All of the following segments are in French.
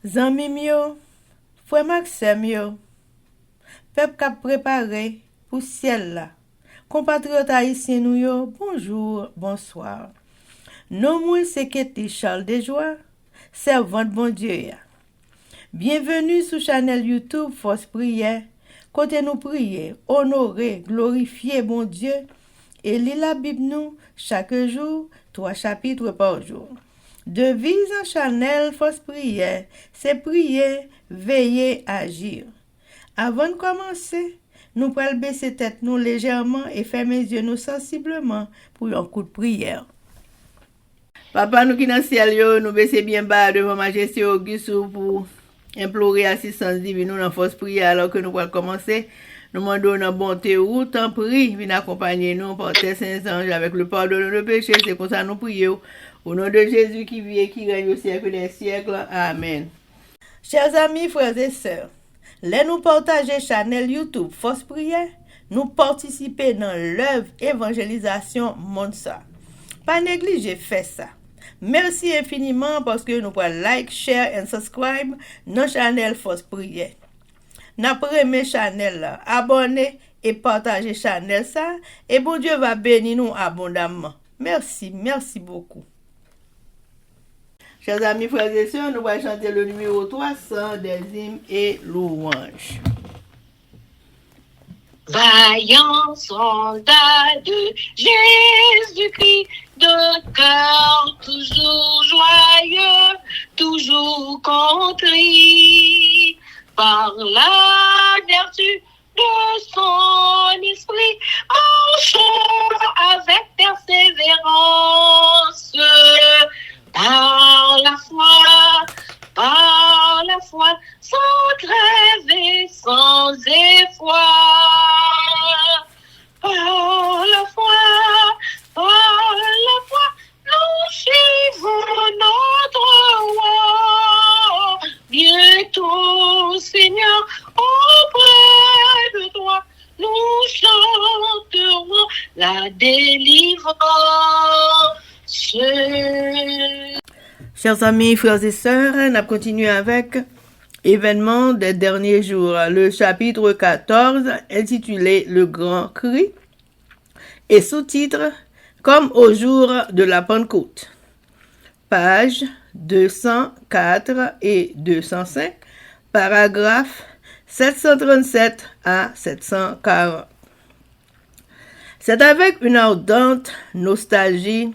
Zanmim yo, frère Maxime yo, peuple k'ap préparé pour ciel là. Compatriotes haïtiens nous yo, bonjour, bonsoir. Non moi c'est Ketty Charles Desjoie, servante bon Dieu ya. Bienvenue sur channel YouTube Force Prière, côté nous prier, honorer, glorifier bon Dieu et lire la Bible nous chaque jour, 3 chapitres par jour. Devise en channel Force Prière, c'est prier, veiller, agir. Avant de commencer, nous pouvons baisser tête nous légèrement et fermer les yeux nous sensiblement pour un coup de prière. Papa nous qui dans le ciel, nous baisser bien bas devant Majesté Auguste pour implorer assistance divine nous dans force prière alors que nous allons commencer. Nous demandons une bonté ou tant prie, viens accompagner nous par tes saints anges avec le pardon de nos péchés. C'est comme ça nous prions. Au nom de Jésus qui vit et qui règne au siècle des siècles. Amen. Chers amis, frères et sœurs, nous partager channel YouTube Force Prière, nous participer dans l'œuvre évangélisation Monsa. Pas négliger faire ça. Merci infiniment parce que nous pouvons like, share et subscribe dans channel Force Prière. N'après mes channel là, abonnez et partagez channel ça et bon Dieu va bénir nous abondamment. Merci beaucoup. Chers amis, frères et sœurs, nous allons chanter le numéro 300 des hymnes et louanges. Vaillant soldat de Jésus-Christ, de cœur toujours joyeux, toujours contrit, par la vertu de son esprit, marchons avec persévérance, par la foi, sans trêve et sans effroi. Par la foi, nous suivons notre roi. Bientôt, Seigneur, auprès de toi, nous chanterons la délivrance. Chers amis, frères et sœurs, on a continué avec événements des derniers jours, le chapitre 14 intitulé Le Grand Cri et sous-titre Comme au jour de la Pentecôte. Pages 204 et 205, paragraphes 737 à 740. C'est avec une ardente nostalgie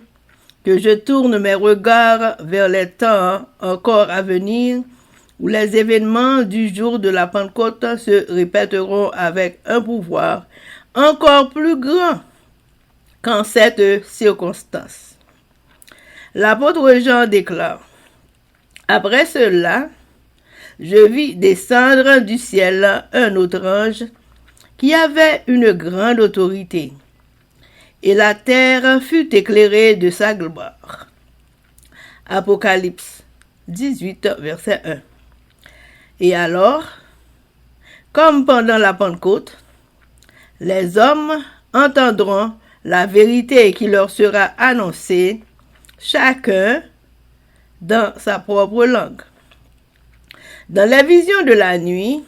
que je tourne mes regards vers les temps encore à venir où les événements du jour de la Pentecôte se répéteront avec un pouvoir encore plus grand qu'en cette circonstance. L'apôtre Jean déclare : Après cela, je vis descendre du ciel un autre ange qui avait une grande autorité, et la terre fut éclairée de sa gloire. Apocalypse 18, verset 1. Et alors, comme pendant la Pentecôte, les hommes entendront la vérité qui leur sera annoncée, chacun dans sa propre langue. Dans les visions de la nuit,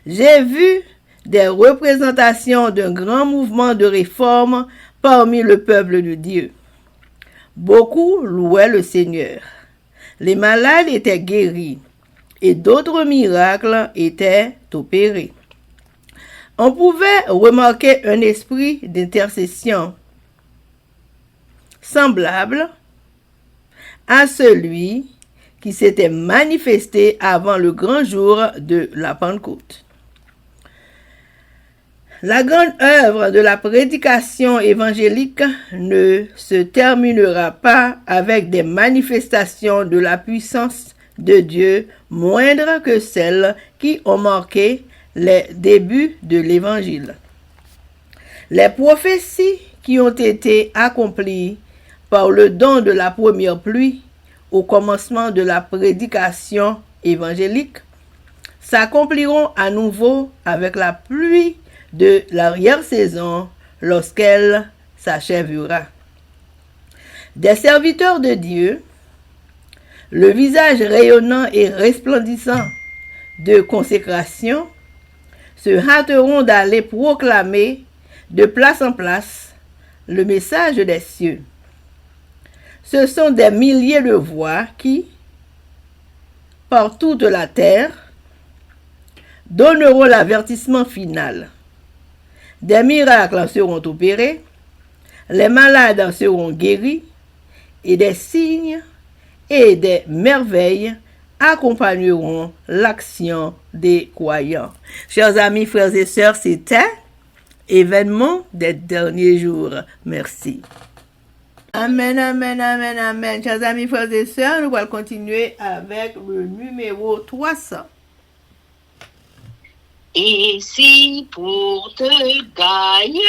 j'ai vu des représentations d'un grand mouvement de réforme parmi le peuple de Dieu. Beaucoup louaient le Seigneur. Les malades étaient guéris et d'autres miracles étaient opérés. On pouvait remarquer un esprit d'intercession semblable à celui qui s'était manifesté avant le grand jour de la Pentecôte. La grande œuvre de la prédication évangélique ne se terminera pas avec des manifestations de la puissance de Dieu moindres que celles qui ont marqué les débuts de l'Évangile. Les prophéties qui ont été accomplies par le don de la première pluie au commencement de la prédication évangélique s'accompliront à nouveau avec la pluie de l'arrière-saison lorsqu'elle s'achèvera. Des serviteurs de Dieu le visage rayonnant et resplendissant de consécration, se hâteront d'aller proclamer de place en place le message des cieux. Ce sont des milliers de voix qui, par toute la terre, donneront l'avertissement final. Des miracles seront opérés, les malades seront guéris, et des signes et des merveilles accompagneront l'action des croyants. Chers amis, frères et sœurs, c'était événement des derniers jours. Merci. Amen, amen, amen, amen. Chers amis, frères et sœurs, nous allons continuer avec le numéro 300. Et si pour te gagner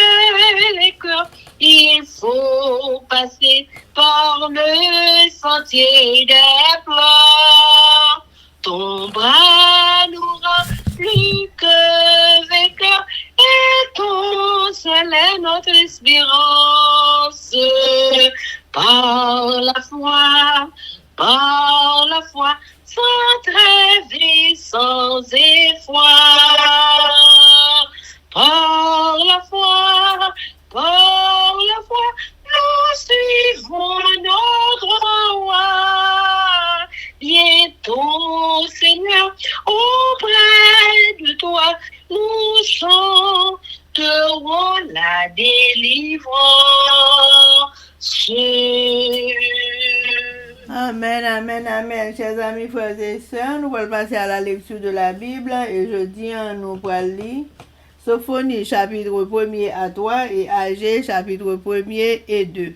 les cœurs, il faut passer par le sentier des pleurs, ton bras nous rend plus que vainqueurs, et ton seul est notre espérance. Par la foi, sans trêve et sans effroi. Par la foi, nous suivons notre roi. Bientôt, Seigneur, auprès de toi, nous chanterons la délivrance. Amen, amen, amen. Chers amis, frères et sœurs, nous allons passer à la lecture de la Bible et jeudi, nous allons lire Sophonie chapitre 1er à 3 et Agé chapitre 1er et 2.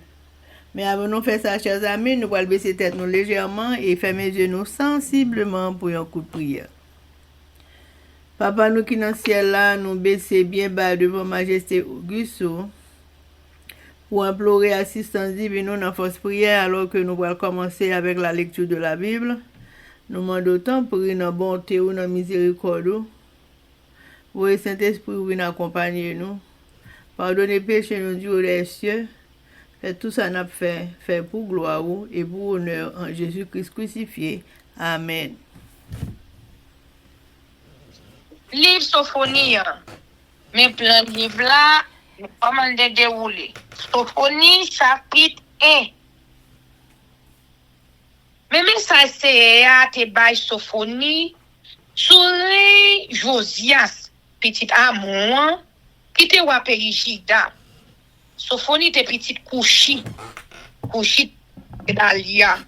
Mais avant de faire ça, chers amis, nous allons baisser tête nous légèrement et fermer les yeux nous sensiblement pour un coup de prière. Papa, nous qui dans le ciel là, nous baisser bien bas devant Majesté Auguste pour implorer assistance divine dans la force prière alors que nous allons commencer avec la lecture de la Bible. Nous demandons autant pour une bonté ou une miséricorde. Vous, Saint-Esprit, vous venez accompagner nous. Pardonnez péché nous Dieu des cieux. Faites tout ça n'a fait pour gloire et pour honneur en Jésus-Christ crucifié. Amen. Livre Sophonie, mais plein de livres là, pas mal de déroulés. Sophonie, chapitre 1. Même ça, c'est à te bail Sophonie, souris Josias, petit Amon, qui te wa Périgida. Sophonie, te petit Kouchi Gedalia.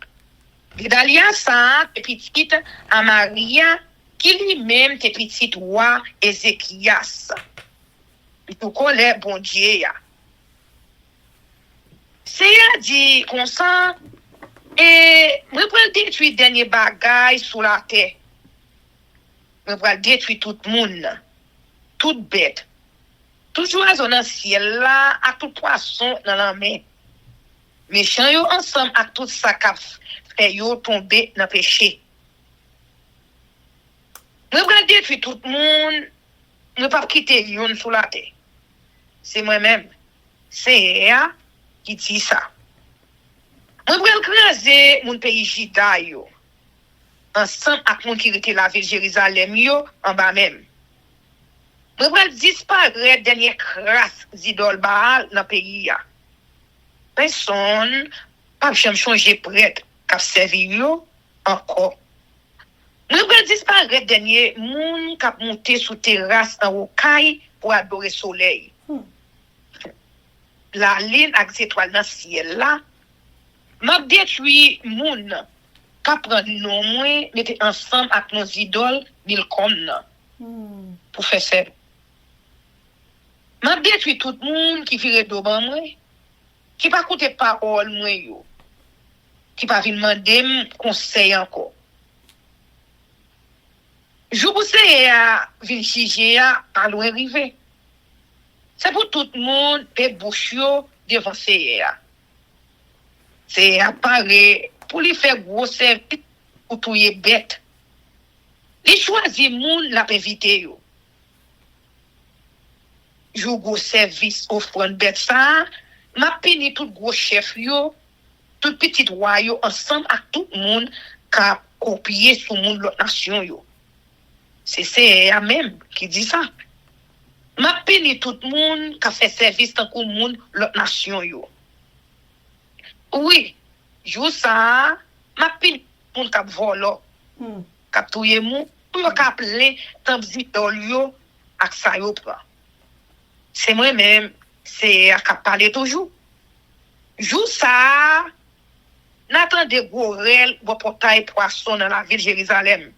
Gedalia, ça, te petit Amaria, qui lui-même te petit roi Ézéchias. Tout connaît bon Dieu. C'est à dire comme ça, et nous allons détruire dernier bagaille sur la terre. Nous allons détruire tout le monde, toute bête, tout oiseau dans le ciel là, à tout poisson dans la mer. Méchants yo ensemble à tout ça qu'a fait yo tomber dans le péché. Nous allons détruire tout le monde, nous ne pas quitter yon sur la terre. C'est moi-même, c'est eux qui dit ça. Nous allons craser mon pays Juda yo, ensemble avec mon qui était la ville Jérusalem yo, en bas même. Nous allons disparaître dernière crasse d'idole Baal dans le pays. Personne pas jamais changer prêtre qu'a servi yo encore. Nous allons disparaître dernier moun qui a monté sous terrasse en rocaille pour adorer soleil. La ligne avec étoile dans le ciel là, m'a détruit moun qui prend nos moins mettre ensemble avec nos idoles milcom pour faire ça. M'a détruit tout le monde qui vire devant moi, qui pas écouter parole moi yo, qui pas venir demander conseil encore. Je vous sais à venir juger à loin arriver. C'est pour tout le monde de bouche devant CA. C'est apparaît pour lui faire gros service pour tout les bête. Les choisir moun la invité yo. Jou gros service offrande bête ça, m'a pini tout gros chef yo, tout petit roi yo ensemble avec tout le monde ka copier sur monde l'autre nation yo. C'est même qui dit ça. M'a pini tout le monde qui a fait service tant que monde l'autre nation yo. Oui, jou ça, m'a pini moun k'ap volo, k'ap touye moun, pour k'ap le tant zitol yo ak sa yo pran. C'est moi-même, c'est à k'ap parler toujours. Jou ça, n'attendez gorel, bo portail poisson dans la ville de Jérusalem.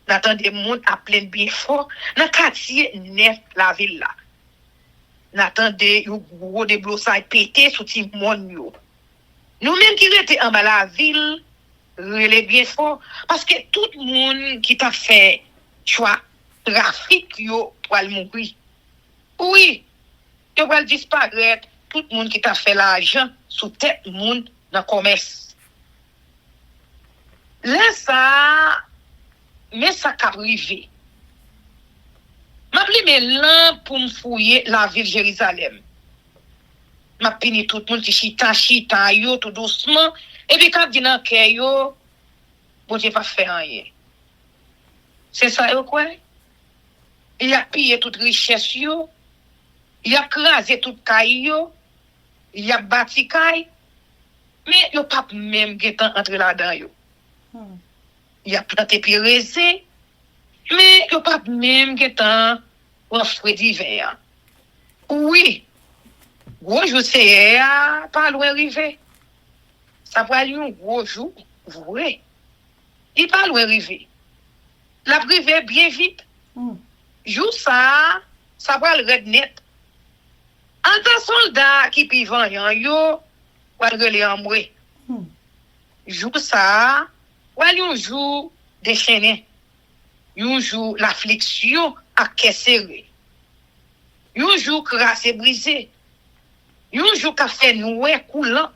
N'attendez moun à plein bien fort, dans quartier neuf la ville là. N'attendez yo gros de blossay pété sous ti moun yo. Nous même qui étaient en bas la ville, relais bien fort parce que tout le monde qui t'a fait choix trafic yo pour aller mourir. Oui, yo va disparaître tout le monde qui t'a fait l'argent sous tête monde dans commerce. Là ça mais ça qu'a privé. M'a pris mes lampes pour me fouiller la ville de Jérusalem. M'a pini tout le monde qui chita yo tout doucement et puis quand dit dans cœur yo bon Dieu pas faire rien. C'est ça yo quoi? Il a pillé toute richesse yo, il a crasé toute caille yo, il a bâti caille mais yo pas même getan entre là-dedans yo. Il a planté pérezé mais yo pas même getan ou fruit d'hiver. Oui. Gros jour c'est pas loin arrivé. Ça va aller un gros jour, vrai. Il pas loin arrivé. La privé bien vite. Jour ça va le red net. En tant soldat qui pivant yo, va le en moi. Jour ça, va un jour déchaîné. Un jour l'affliction à serré. Un jour crassé brisé. Un jour qu'a fait noué coulant.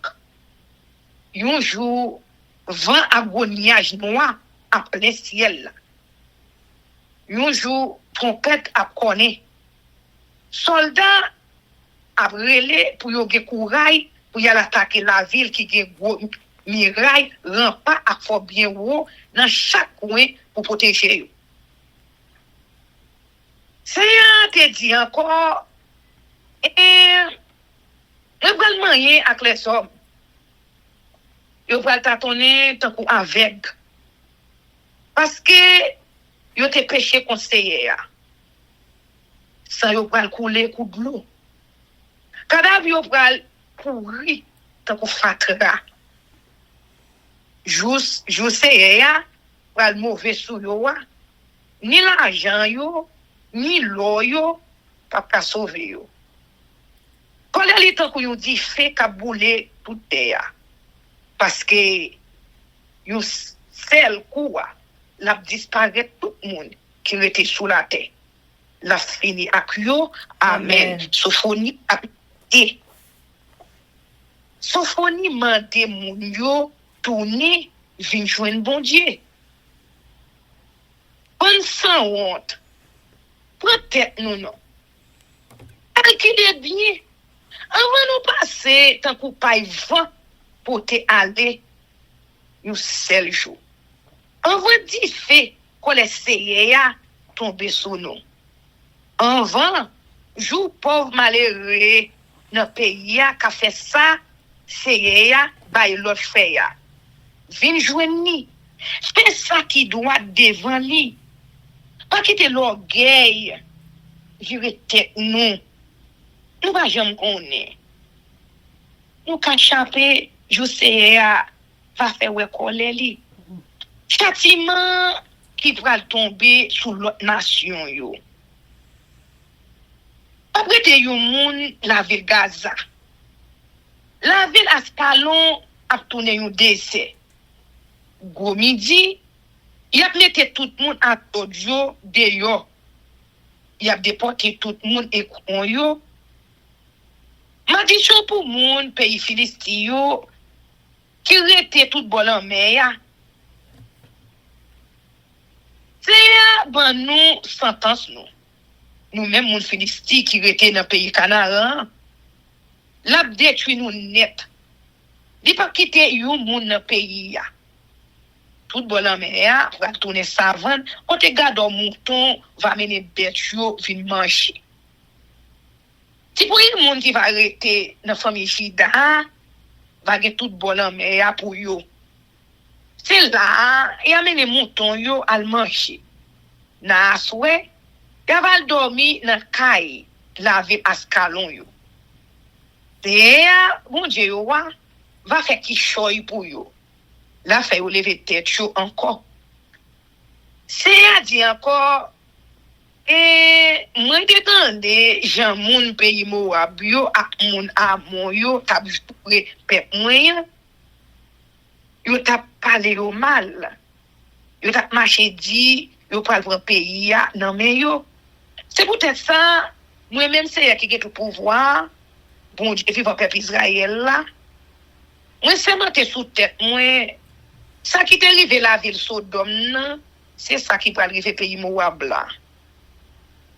Un jour vent agoniage noir en plein ciel. Un jour trompette a connaît. Soldat a relé pour yo ge courage pour y aller attaquer la ville qui ge gros miraille rempart a fort bien haut dans chaque coin pour protéger yo. C'est te dit encore yo pral manye ak les hommes. Yo pral tâtonner tant kou avec. Parce que yo te péché conseiller. Sans yo pral couler coup de l'eau. Cadavre yo pral pourri tant kou fatra. Juste pral mauvais sou yo. Ni l'argent yo, ni l'eau yo pas ka sauver yo. Quand les temps qu'on dit fait qu'a boulé tout terre parce que yo seul coup la disparaît tout le monde qui était sous la terre. La fini ak yo, amen. Sophonie a dit. Sophonie mande moun yo tourner vinn joindre bon Dieu. On sans honte. Peut-être non. Calculez bien. Avant nous passer tant qu'on pas vent pour te aller un seul jour. On va dire fait qu'on essaye à tomber sous nous. Avant jour pauvre malheureux dans pays a fait ça, c'est à bay l'autre fait à. Vinn joindre. Fais ça qui doit devant lui. Pas quitter l'orgueil. Jure tête nous. Nous pas jamais connaître. Nous quand chanter, je sais va faire ouais coller li. Châtiment qui va tomber sur l'autre nation yo. Après te yon moun la ville Gaza. La ville Ascalon a tourné yon décès. Gros midi, il a mis tout le monde à Todio dehors. Il a déporté tout le monde et yo. M'a dit pour moun pays Philistin qui était tout bon en mer. C'est ban nous sentence nous. Nous même moun Philistin qui était dans pays Canaan. L'a détruit nous net. Di pas quitter yon moun dans pays ya. tout bon en mer, va tourner savane, côté garde mouton, va mener bête yo, vin manger. Si pour une monde qui va arrêter dans famille Jida, va get tout bon en mer pour yo. C'est là, y amène mouton yo al manger. Na souhait, y va dormir dans caille, laver ascalon yo. Derrière, bon Dieu yo va faire qui choy pour yo. La fait ou lever tête yo encore. C'est à dire encore moi t'entendais Jean moun pays Moab yo ak moun Amon yo t'a joué pep moyen. Yo t'a parlé au mal. Yo t'a marché dit yo pral prendre pays ya nan men yo. C'est peut-être ça moi même c'est qui get le pouvoir. Bon Dieu vivant peuple Israël là. Moi c'est monté sous tête moi ça qui t'est arrivé la ville Sodome, c'est ça qui va arriver pays Moab là.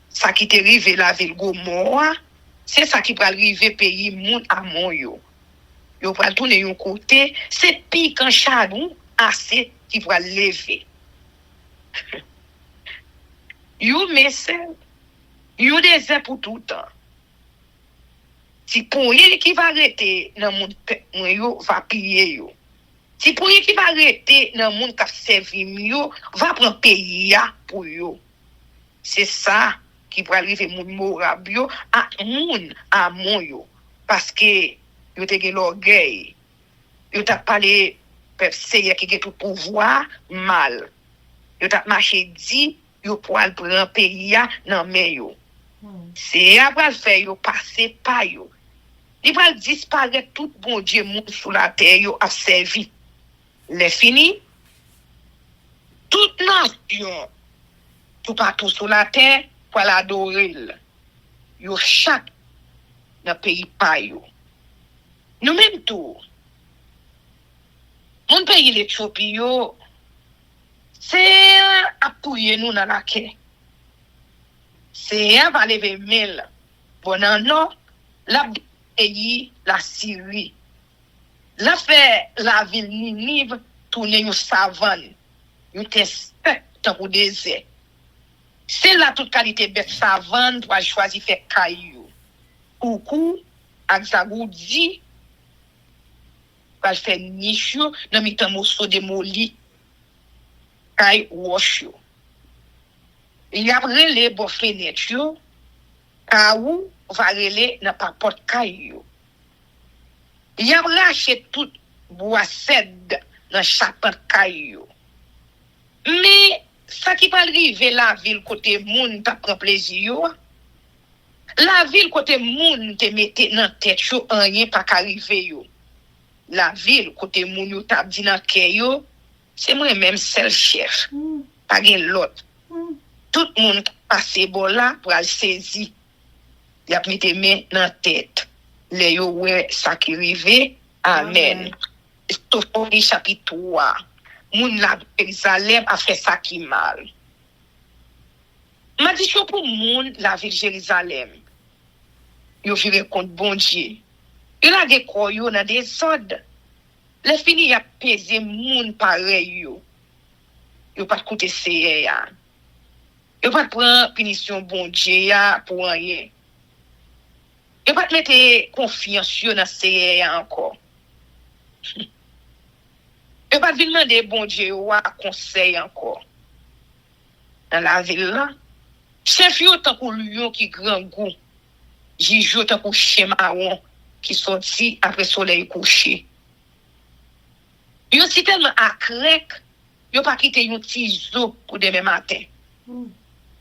Ça qui t'est arrivé la ville Gomorrah, c'est ça qui va arriver pays Moun Amon yo. Yo va tourner un côté, c'est pire qu'un chadou assez qui va lever. Yo mesel, yo désert pour tout temps. Si pour y qui va arrêter dans monde yo va piller yo. Si pour y qui va arrêter dans monde qui servi yo va prendre pays ya pour yo. C'est ça qui va arriver moun Moab yo à moun Amon yo parce que yo te gen l'orgueil. Yo t'a parlé peuple seye qui gen tout pouvoir mal. Yo t'a marché dit yo poal prendre pays ya nan men yo. C'est après faire yo passer par yo. Il va disparaître tout bon Dieu moun sous la terre yo a servi. Les fini toute nation tout partout sur la terre pour l'adorer. Yo chaque dans pays pa yo. Nous même tout. Mon pays l'Éthiopie yo c'est appuyer nous dans la quai. C'est va lever mille. Bon non la pays la Syrie. La fait la ville Ninive tourner une savane. Une test dans le désert. C'est là toute qualité bête savane pour choisir faire caillou. Coucou, Axagoudi, va faire niche dans mitan morceau de moli. Caille wash yo. Il y a relé bo fenêtre yo. Kaou va relé dans pas porte caillou. Il y a lâché tout bois cèdre dans chaque caillou. Mais ça qui va arriver la ville côté moun t'a prend plaisir. La ville côté moun te mette dans tête yo rien pas qu'arriver yo. La ville côté moun yo t'a dit dans cœur yo, c'est moi même seul chef. Pas gen l'autre. Tout moun passé bon là pour aller saisir. Y a mette main dans tête. Les yo ouais ça qui arrivé. Amen. Topoli chapitre 3. Moun la Jérusalem a fait ça qui mal. M'a dit pour moun la ville Jérusalem. Yo vire contre bon Dieu. Il a des quoi yo dans des ordres. Les fini a pesé moun pareil yo. Yo pas côté seye ya. Yo pas prendre punition bon Dieu ya pour rien. Yo pas mettre confiance yo dans seye ya encore. Yo pas venir demander bon Dieu ou conseil encore. Dans la ville là, chef yo tant pour lion qui grand goût. Jijo tant pour chien marron qui sorti après soleil couché. Yo si tellement acrèque, yo pas quitter yon tizo pour demain matin.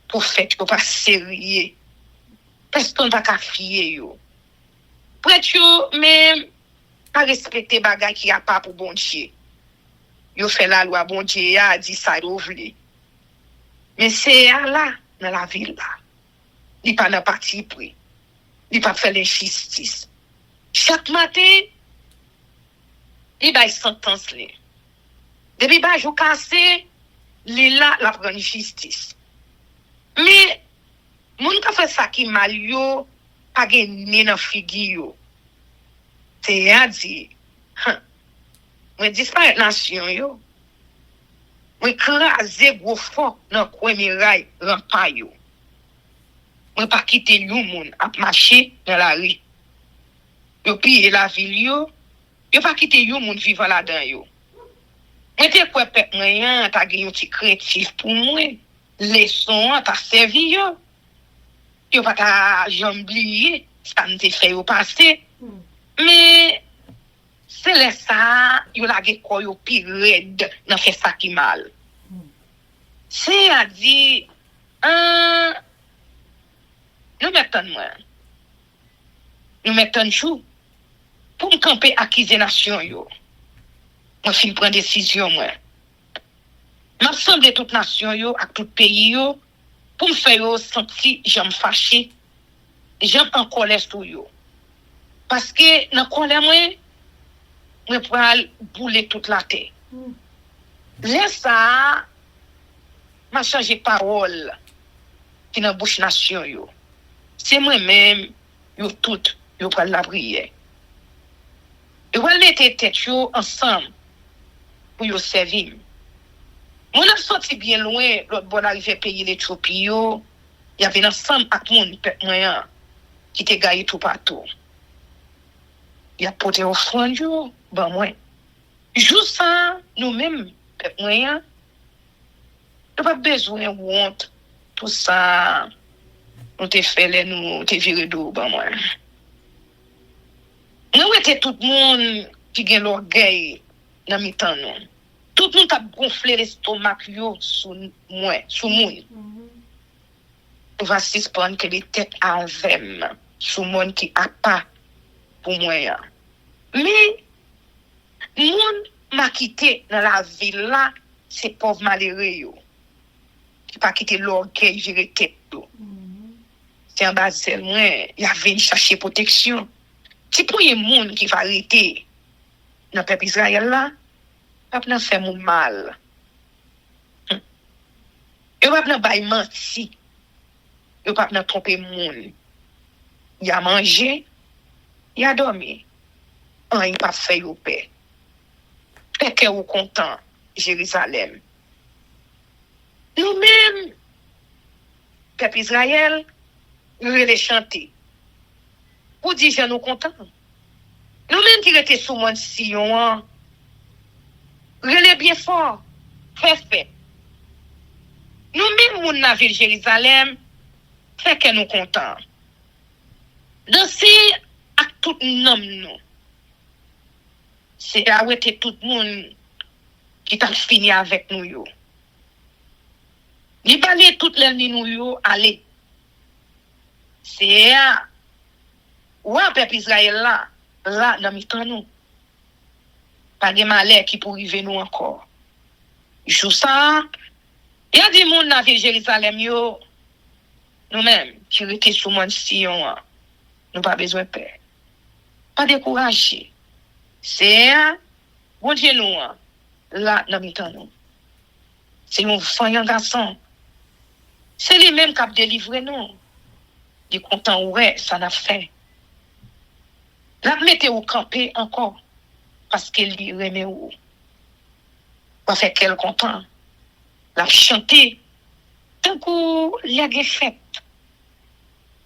Pour fait yo pas sérieux. Personne pas ka fier yo. Prête yo même pas respecter bagay qui a pas pour bon Dieu. Yo fait la loi bon Dieu a dit ça yo vle. Mais c'est là dans la ville là. Il pas dans parti pris. Il pas faire l'injustice. Chaque matin il bail sentence là. Depuis ba jou cassé, li là la prendre justice. Mais moun ka fait ça qui mal yo pas gagné dans figi yo. C'est à dire moi disparaître nation yo. Moi crasé gros fort dans coin miraille rampay yo. Moi pas quitter yon moun à marcher dans la rue. Yo piller la ville yo. Yo pas quitter yon moun vivant là-dedans yo. Moi te quoi pep moyen ta gen yon ti créatif pour moi. Leçon ta servi yo. Yo pas ta jamblier ça me fait yo passer. Mais c'est là ça, yo la ge ko yo pi red nan fait ça qui mal. C'est à dire nous mettons chou pour me camper acquiser nation yo. Moi fin prendre décision moi. M'assemble toute nation yo ak tout pays yo pour me faire yo sentir j'aime fâché, j'aime en colère sur yo. Parce que dans colère moi pral bouler toute la terre. Laisse ça m'a changé parole qui dans bouche nation yo. C'est moi même yo tout yo pral la prière. Yo pral mettre tête yo ensemble pour yo servir. Mon a sorti bien loin l'autre bon arrivé pays l'Éthiopie yo, y avait ensemble avec moun peuple moyen qui te gagne tout partout. Y a porté offrande yo ben moi. Juste ça nous-mêmes peuple moyen nous pas besoin honte tout ça nous te fait les nous te virer d'eau ben moi. Nous était tout le monde qui gagne l'orgueil dans mi-temps nous. Tout le monde a gonflé l'estomac yo sous moi, sous moun. On va suspendre que les têtes avec sous monde qui a pas pour moi. Mais moun m'a quitté dans la ville là, c'est pauvre malheureux yo. Qui pas quitté l'orgueil gérer tête yo. C'est en bas de moi, il a venu chercher protection. C'est pour les moun qui va arrêter dans le peuple Israël là. Pas nan fait mon mal. Yo pas nan bay menti. Yo pas nan tromper moun. Y a mangé, y a dormi. Il pas fait yo paix. Fait que ou content Jérusalem. Nous-mêmes peuple Israël, nous les chanter. Pour dire que nous content. Nous-mêmes qui étaient sous mon Sion, relais bien fort, fait. Nous-mêmes, moun na ville Jérusalem, fait que nous contents. Danser avec tout nom nous. C'est arrêter tout le monde qui t'a fini avec nous yo. Ni parler toute l'année nous yo, allez. C'est ouais peuple Israël là dans mi-temps nous. Pas de malheur qui pour arriver nous encore. Jou ça, il y a des monde dans ville Jérusalem yo, nous-mêmes qui étaient sous mon Sion, nous pas besoin de peur. Pas décourager. C'est bon Dieu nous là dans mi-temps nous. C'est un enfant garçon. C'est lui même qui a délivré nous. Du content ouais, ça n'a fait. La mettez au camper encore parce qu'il lui remet où. On fait quel content. La chanter tant que la fête.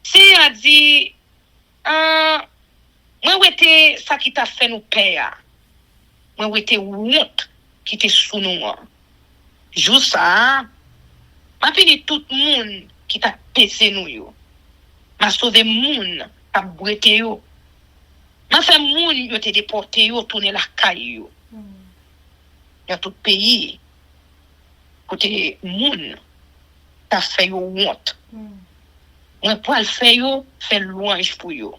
C'est à dire moi était ça qui t'a fait nous père. Moi était honte qui était sous nous. Juste ça. M'a fini tout le monde qui t'a pécé nous yo. M'a sauvé moun t'a brûlé yo. M'a fait moun yo te déporté yo tourner la caille yo. Dans tout pays côté moun t'a fait yo honte. Moi pour le faire yo fait louange pour yo.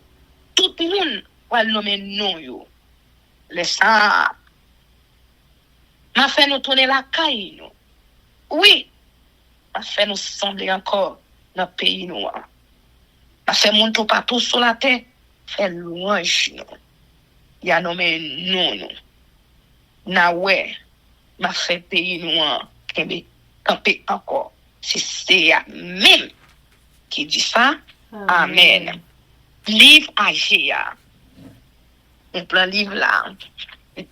Tout le monde va nommer non yo. Laisse ça. M'a fait nous tourner la caille nous. Oui. M'a fait nous sembler encore dans le pays noir. M'a fait moun tout partout sur la terre fait louange nous. Y a nommé non. Na ouais. M'a fait pays noir kembe camper encore. C'est même qui dit ça. Amen. Livre Agéa. On prend livre là.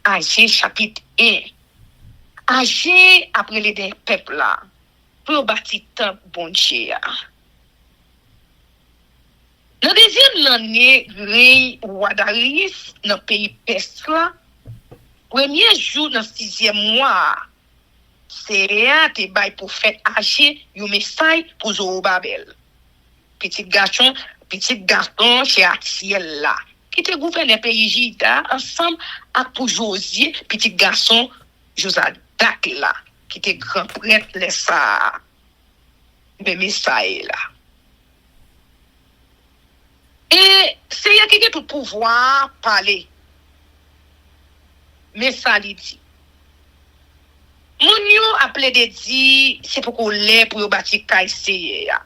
Agé chapitre 1. Agir après les des peuples là pour bâtir temple bon Dieu. Dans deuxième l'année règne roi Darius dans le pays Perse là, premier jour dans 6e mois, c'est un te bail prophète âgé un message pour Zorobabel. Petit garçon chez Atiel là, qui te gouverne le pays Juda ensemble avec pour Josué, petit garçon Josadak là, qui te grand prêtre les ça. Mais message là. Et c'est y a qui a tout pouvoir parler. Mais ça li dit. Moun yo appelé de dit c'est pour qu'on l'ait pour bâtir Kayseye ya.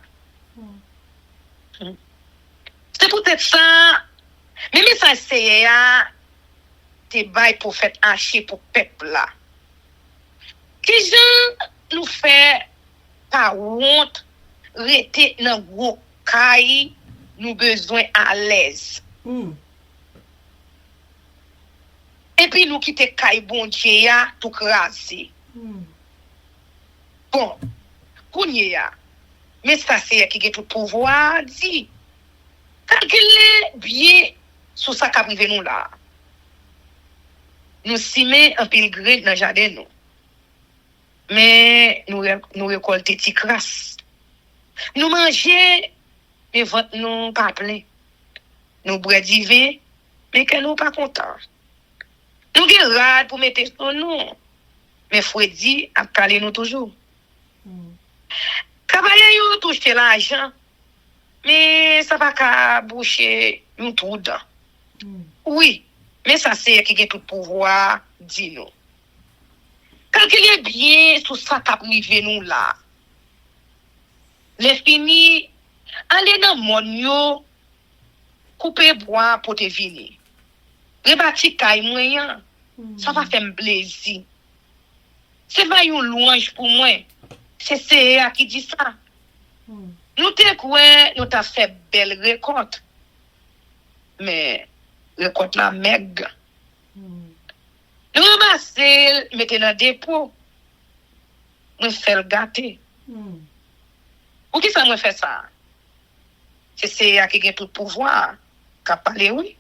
C'est peut-être ça. Mais ça c'est ya te bail prophète haché pour peuple là. Qui gens nous fait par honte rester dans gros caille nous besoin à l'aise. Et puis nous quitter caille bon Dieu ya tout craser. Bon, kounye ya. Mais ça c'est qui a tout pouvoir dit. Calculez bien sur ça qu'a privé nous là. Nous simer un pèlerin dans jardin nous. Mais nous récolter ti crasse. Nous manger mais ventre nous pas plein. Nous boire du vin mais que nous pas content. Nous gen rad pour mettre sur nous. Mais Freddy a calé nous toujours. Travailler yo toucher l'argent mais ça va qu'à boucher un trou dedans. Oui, mais ça c'est qui a tout pouvoir dit nous. Calculez bien sur ça qu'a privé nous là. Les fini aller dans monde yo couper bois pour te venir. Rebâti kay moyen. Ça va faire plaisir. C'est pas une louange pour moi. C'est CA qui dit ça. Nous te quoi, nous t'a fait belle récolte. Mais récolte la maigre. Nous ramasser, mettez dans dépôt. Nous fait le gâter. Ou qui ça me fait ça? C'est CA qui a tout pouvoir. Qu'a parlé oui.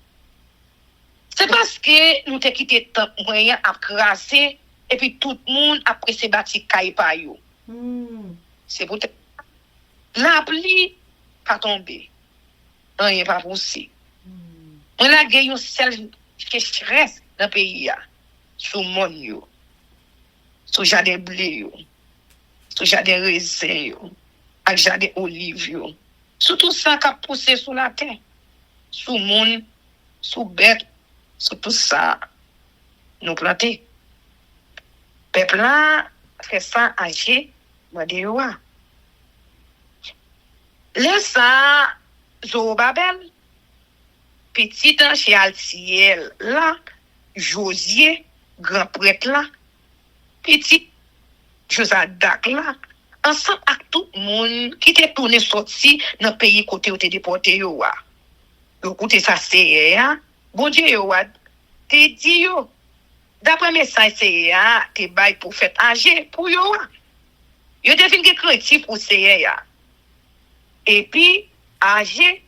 C'est parce que nous te quitté tant moyen à crasser et puis tout le monde après se bâti caille pa yo. C'est pour la pluie pas tomber. Rien pas pousser. On a gagné un seul stress dans le pays là. Sur mon yo. Sur jardin blé yo. Sur jardin raisin yo. Avec jardin olive yo. Sur tout ça qui a poussé sur la terre. Sur monde, sur bête, sur tout ça nous planter. Peuple là fait ça âgé, moi de yo. Laisse ça Zorobabel petit an chez Altiel là, Josué grand prêtre là, petit Josadak là, ensemble avec tout le monde qui était tourné sorti dans le pays côté où te déporté yo wa. Écoutez ça c'est bon Dieu yo wa te dit yo. D'après message c'est te bail pour faire âgé pour yo wa. Yo devine que chrétien pour c'est et puis âgé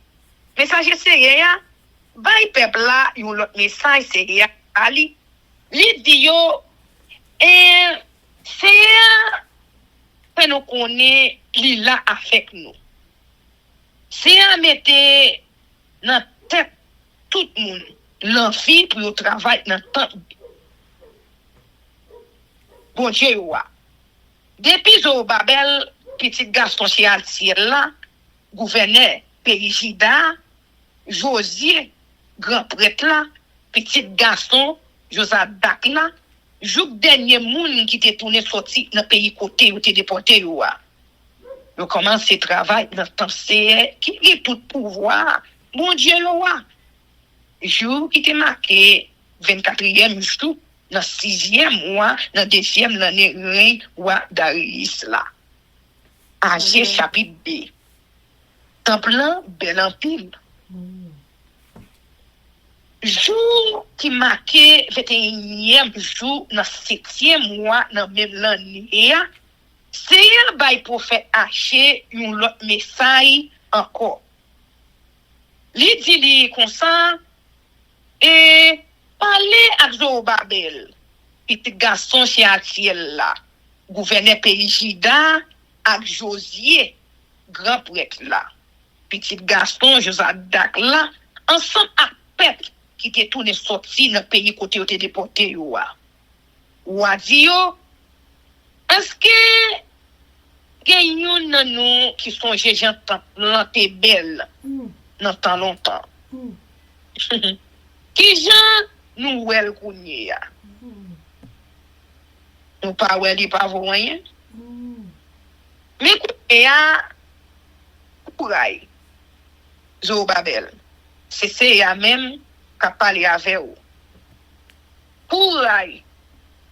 message c'est bail peuple là yon l'autre message c'est ali li dit yo et c'est que nous connaît li là avec nous c'est à mettre dans tête tout le monde l'envie pour travailler dans temps bon Dieu wa depuis Zorobabel petit garçon chez Altiel là gouverneur pays Juda Josué grand prêtre là petit garçon Josadak là jour dernier monde qui était tourné sorti dans pays côté où était déporté yo yo commence travail dans temps c'est qui a tout pouvoir bon Dieu yo jour qui était marqué 24e jour dans 6e mois dans 2e l'année règne roi Darius là Agé chapitre B temple bel en pile jour qui marquait 21e jour dans 7e mois dans même l'année, c'est un bail prophète Haché un autre message encore. Li dit li comme ça et parler avec Zorobabel, petit garçon chez Atiel là, gouverneur pays Juda avec Josué, grand prêtre là. Petit garçon Josadak là, ensemble avec peuple qui était tourné sorti dans le pays côté où était déporté yo. Ou a dit yo, est-ce que gagnons nan nous qui sont gens planté belle dans tant longtemps. Qui gens nous wel kounye ya. Nous pas wel pas voyen. Mais kounye ya Kouraï Zorobabel. C'est ya même qu'a parlé avec vous. Kouraï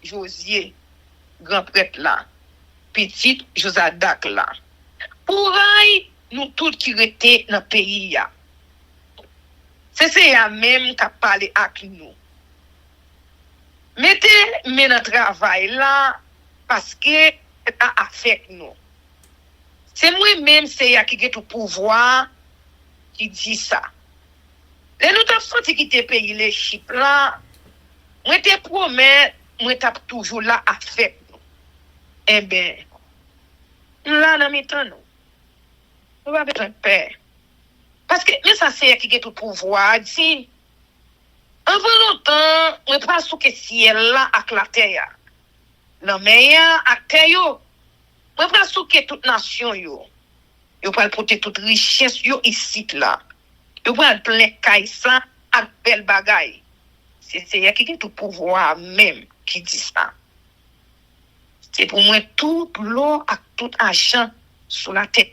Josué grand prêtre là. Petit Josadak là. Kouraï nous tous qui étaient dans le pays ya. C'est ya même qu'a parlé avec nous. Mettez notre travail là parce que ça affecte nous. C'est moi-même c'est ya qui a tout pouvoir qui dit ça. Et nous t'avons senti qui te pays les chips là. Moi te promets, moi t'as toujours là affecte nous. Eh ben là dans mes temps nous. Nous va besoin de paix. Parce que mais ça c'est qui a tout pouvoir dit. En longtemps, on pas sous que ciel là avec la terre. La mer avec terre yo. On pas sous que toute nation yo. Yo pas porter toute richesse yo ici là. Yo pas plein kaisa avec belle bagaille. C'est qui a tout pouvoir même qui dit ça. C'est pour moi tout l'or avec tout argent sur la tête.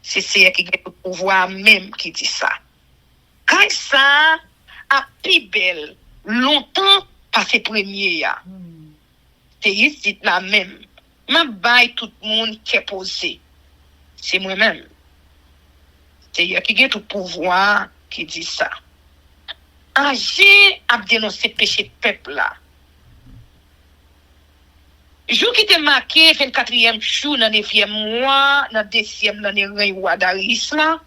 C'est qui a tout pouvoir même qui dit ça. Kaisa a plus belle longtemps passé premier ya. C'est ici la même. M'a bail tout le monde qui est posé. C'est moi-même. C'est qui a tout pouvoir qui dit ça. Agir a dénoncé péché de peuple là. Jour qui était marqué 24e jour dans 9e mois, dans 2e l'année roi Darius là.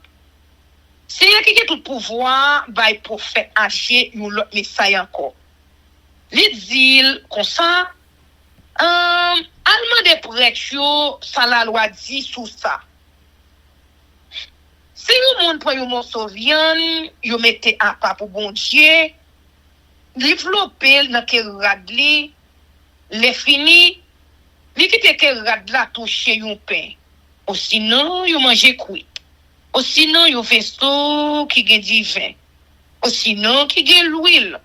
C'est qui a tout pouvoir by prophète Haché un autre message encore. Li dit comme ça allemand des prêtres ça la loi dit sous ça. Si vous monde prend un morceau viande, vous mettez à part pour bon Dieu, développer dans quel radli, les fini, li quitte quel radla toucher un pain. Ou sinon, vous mangez cuit. Ou sinon, vous vaisseau qui gagne du vin. Ou sinon, qui gagne l'huile.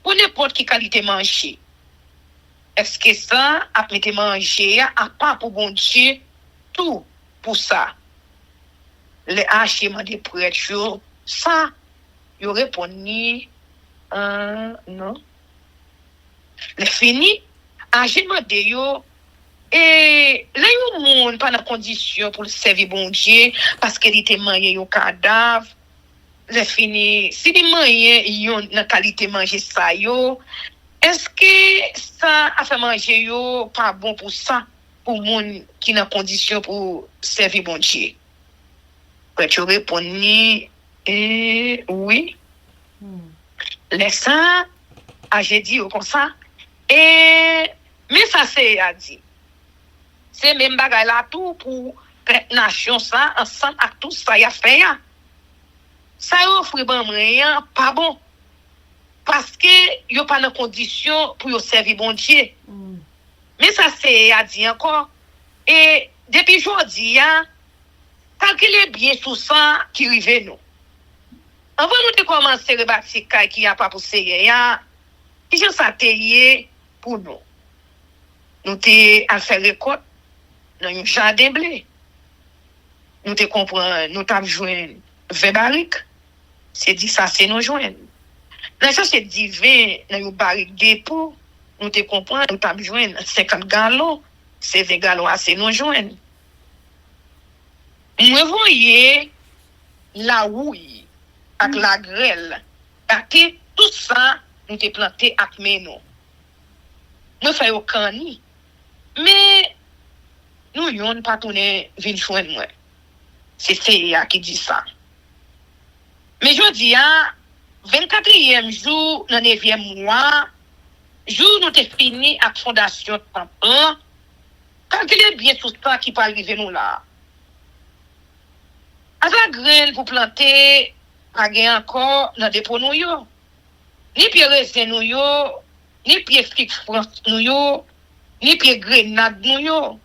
Ou n'importe quelle qualité manger. Est-ce que ça, a mettre manger, à part pour bon Dieu, tout pour ça? Les hachements des prêtres, ça, ils répondent, non. Les fini, hachements de yo, et là, yon moun pas dans condition pour le servir bon Dieu, parce qu'il était mangé yon cadavre. Les fini, si les mangé yon dans qualité manger ça yo, est-ce que ça a fait manger yo pas bon pour ça, pour moun qui dans condition pour servir bon Dieu? Tu réponds oui. Les ça, j'ai dit comme ça. Et mais ça c'est a dit. C'est même bagay là tout pour nation ça ensemble avec tout ça y a fait. Ça offre bon rien pas bon. Parce que yo pas dans condition pour yo servir bon Dieu. Mais ça c'est a dit encore. Et depuis aujourd'hui calculez bien tout ça qui rive nous. Avant nous de commencer le bâti qui a pas pour ya, qui j'en s'atelier pour nous. Nous te à faire récolte dans un jardin blé. Nous te comprendre, nous t'avons joindre 20 barriques. C'est dit ça c'est nous joindre. Dans ça c'est dit 20 dans une barrique dépôt, nous te comprendre, nous t'avons joindre 50 gallons, c'est 20 gallons c'est nous joindre. Moi voyez la houille avec la grêle, qui Tout ça, nous t'ai planté avec mes noms. Nous faisons aucun ni. Mais, nous y'on pas tourné vin joindre moi. C'est CEA qui dit ça. Mais je dis, 24e jour, dans 9e mois, jour nous t'ai fini avec Fondation Temple, calculez bien tout ça qui peut arriver nous là. À la graine pour planter, pas gain encore dans dépôt nous yo. Ni pied raisin nous yo, ni pied fric France nous yo, ni pied grenade nous yo,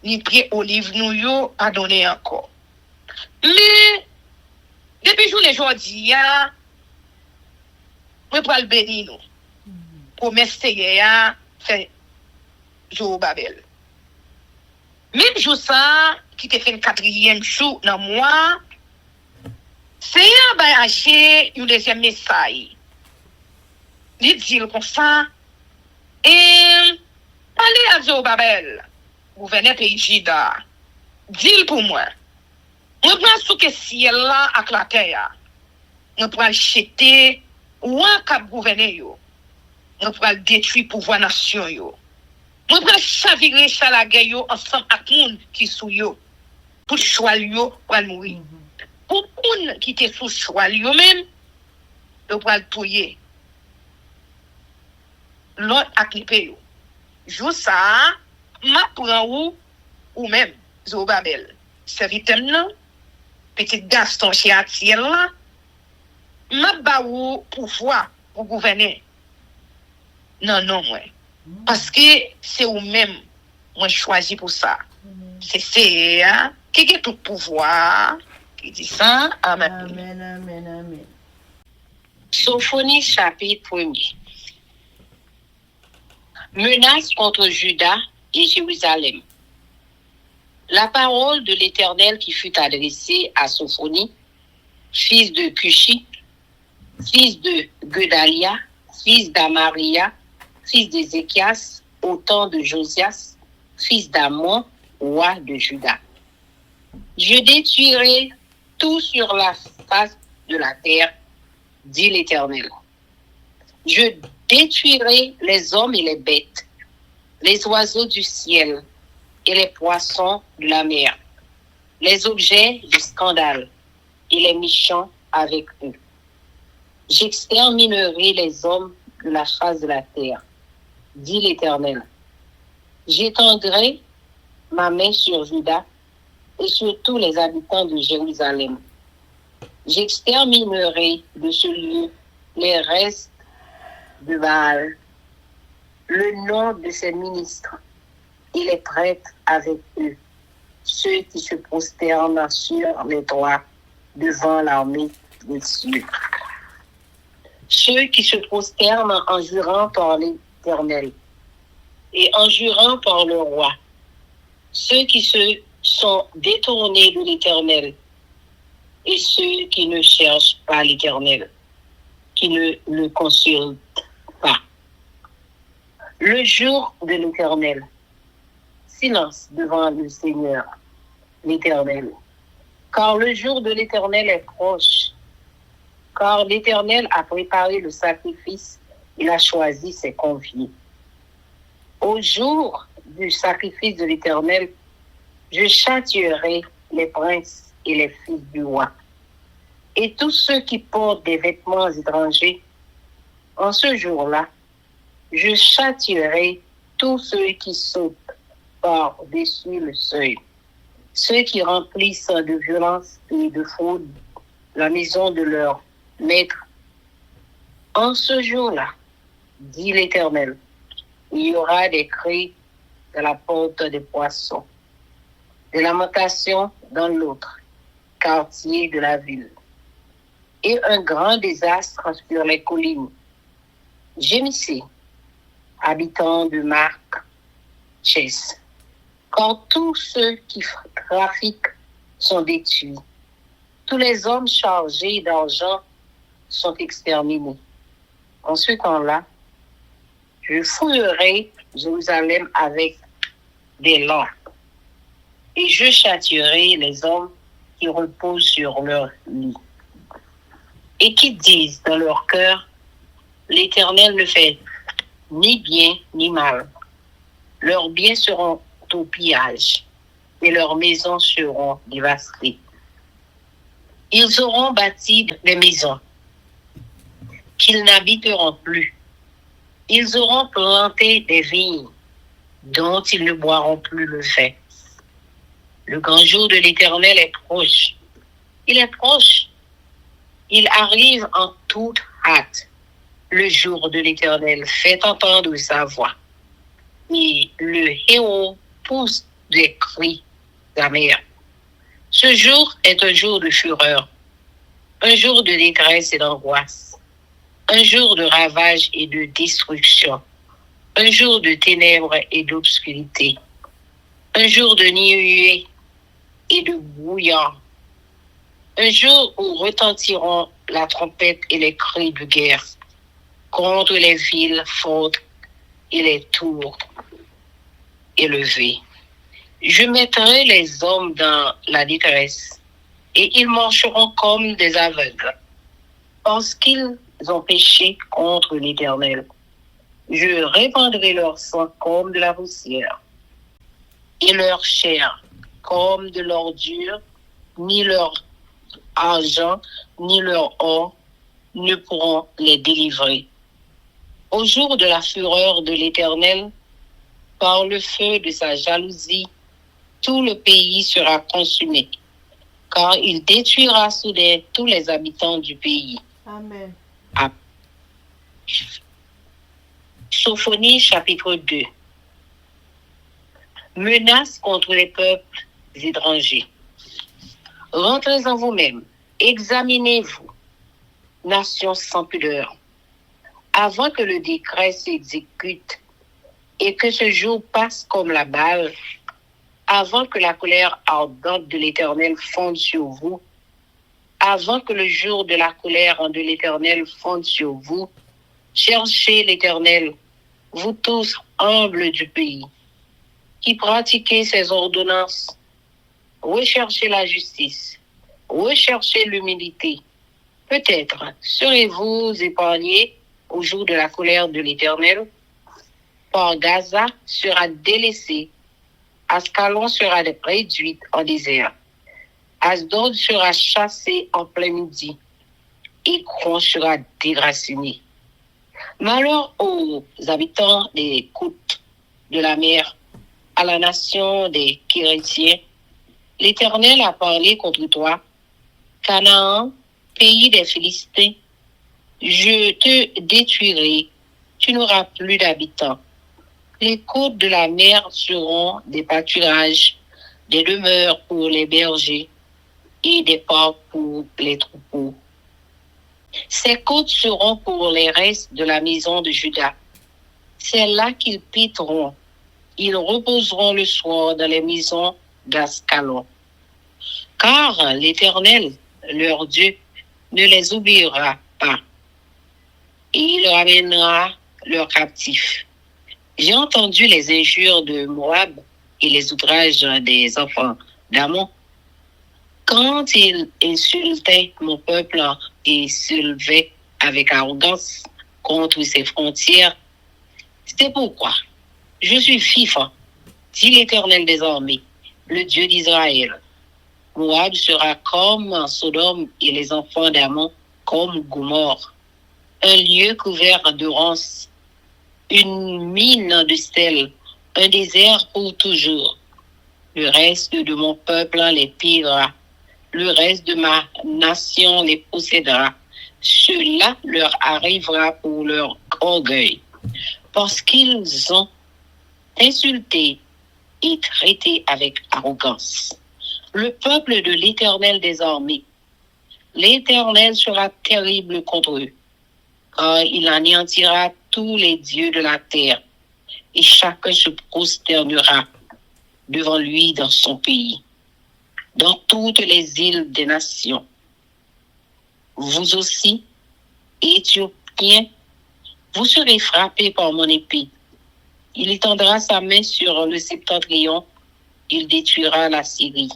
ni pied olive nous yo à donner encore. Mais depuis journée aujourd'hui, je peux le bénir nous. Pour m'essayer faire jour Babel. Même jour ça, qui te fait le 4e jour dans moi, c'est un acheter un deuxième message. Il dit comme ça, et allez à jour Babel, gouverneur pays Jida, dis pour moi. Nous prenons ce que ciel là avec la terre. Nous prenons jeter ou un cap gouverner yo. Nous prenons détruire pouvoir nation yo. Nous prenons chavirer la guerre yo ensemble avec moun qui sou yo. Pour choix yo pour mourir. Pour moun qui te sous choix yo même, nous prenons touyer. L'autre acliper yo. Jou ça, m'a prend ou même Zobabel. Serviteur nan petit Gaston chez Atiel là, m'a ba ou pouvoir pour gouverner. Non, moi. Parce que c'est ou même, moi choisi pour ça. C'est qui a tout pouvoir, qui dit ça. Amen. Amen. Sophonie chapitre 1er. Menace contre Juda et Jérusalem. La parole de l'Éternel qui fut adressée à Sophonie, fils de Cushi, fils de Gedalia, fils d'Amaria, fils d'Ézéchias, au temps de Josias, fils d'Amon, roi de Juda. Je détruirai tout sur la face de la terre, dit l'Éternel. Je détruirai les hommes et les bêtes, les oiseaux du ciel, et les poissons de la mer, les objets du scandale et les méchants avec eux. J'exterminerai les hommes de la face de la terre, dit l'Éternel. J'étendrai ma main sur Juda et sur tous les habitants de Jérusalem. J'exterminerai de ce lieu les restes de Baal, le nom de ses ministres, et les prêtres avec eux, ceux qui se prosternent sur les droits devant l'armée des cieux. Ceux qui se prosternent en jurant par l'Éternel et en jurant par le roi. Ceux qui se sont détournés de l'Éternel et ceux qui ne cherchent pas l'Éternel, qui ne le consultent pas. Le jour de l'Éternel. Silence devant le Seigneur, l'Éternel. Car le jour de l'Éternel est proche. Car l'Éternel a préparé le sacrifice, il a choisi ses conviés. Au jour du sacrifice de l'Éternel, je châtierai les princes et les fils du roi, et tous ceux qui portent des vêtements étrangers. En ce jour-là, je châtierai tous ceux qui sautent par-dessus le seuil, ceux qui remplissent de violence et de fraude la maison de leur maître. En ce jour-là, dit l'Éternel, il y aura des cris à la porte des poissons, des lamentations dans l'autre quartier de la ville, et un grand désastre sur les collines. Gémissez, habitants de Marc, Chess. Quand tous ceux qui trafiquent sont détruits, tous les hommes chargés d'argent sont exterminés. En ce temps-là, je fouillerai Jérusalem avec des lampes et je châtierai les hommes qui reposent sur leur lit et qui disent dans leur cœur, l'Éternel ne fait ni bien ni mal. Leurs biens seront au pillage et leurs maisons seront dévastées. Ils auront bâti des maisons qu'ils n'habiteront plus. Ils auront planté des vignes dont ils ne boiront plus le vin. Le grand jour de l'Éternel est proche. Il est proche. Il arrive en toute hâte. Le jour de l'Éternel fait entendre sa voix. Et le héros pousse des cris amers. Ce jour est un jour de fureur, un jour de détresse et d'angoisse, un jour de ravage et de destruction, un jour de ténèbres et d'obscurité, un jour de nuées et de brouillard, un jour où retentiront la trompette et les cris de guerre contre les villes fortes et les tours élevées. Je mettrai les hommes dans la détresse et ils marcheront comme des aveugles parce qu'ils ont péché contre l'Éternel. Je répandrai leur sang comme de la poussière et leur chair comme de l'ordure, ni leur argent, ni leur or ne pourront les délivrer. Au jour de la fureur de l'Éternel, par le feu de sa jalousie, tout le pays sera consumé, car il détruira soudain tous les habitants du pays. Amen. Sophonie chapitre 2. Menace contre les peuples étrangers. Rentrez en vous-même, examinez-vous, nations sans pudeur, avant que le décret s'exécute et que ce jour passe comme la balle, avant que la colère ardente de l'Éternel fonde sur vous, avant que le jour de la colère de l'Éternel fonde sur vous, cherchez l'Éternel, vous tous humbles du pays, qui pratiquez ses ordonnances, recherchez la justice, recherchez l'humilité. Peut-être serez-vous épargnés au jour de la colère de l'Éternel. Par Gaza sera délaissé, Ascalon sera réduite en désert, Asdod sera chassé en plein midi, Écron sera déraciné. Malheur aux habitants des côtes de la mer, à la nation des Kérétiens. L'Éternel a parlé contre toi, Canaan, pays des Philistins. Je te détruirai, tu n'auras plus d'habitants. Les côtes de la mer seront des pâturages, des demeures pour les bergers et des parcs pour les troupeaux. Ces côtes seront pour les restes de la maison de Juda. C'est là qu'ils piteront. Ils reposeront le soir dans les maisons d'Ascalon. Car l'Éternel, leur Dieu, ne les oubliera pas. Et il ramènera leurs captifs. J'ai entendu les injures de Moab et les outrages des enfants d'Ammon. Quand ils insultaient mon peuple et s'élevaient avec arrogance contre ses frontières, c'est pourquoi je suis vif, dit l'Éternel des armées, le Dieu d'Israël. Moab sera comme Sodome et les enfants d'Ammon comme Gomorrhe, un lieu couvert de ronces, une mine de sel, un désert pour toujours. Le reste de mon peuple les pillera, le reste de ma nation les possédera. Cela leur arrivera pour leur orgueil, parce qu'ils ont insulté et traité avec arrogance le peuple de l'Éternel des armées. L'Éternel sera terrible contre eux, car il anéantira tous les dieux de la terre, et chacun se prosternera devant lui dans son pays, dans toutes les îles des nations. Vous aussi, Éthiopiens, vous serez frappés par mon épée. Il étendra sa main sur le septentrion, il détruira la Syrie.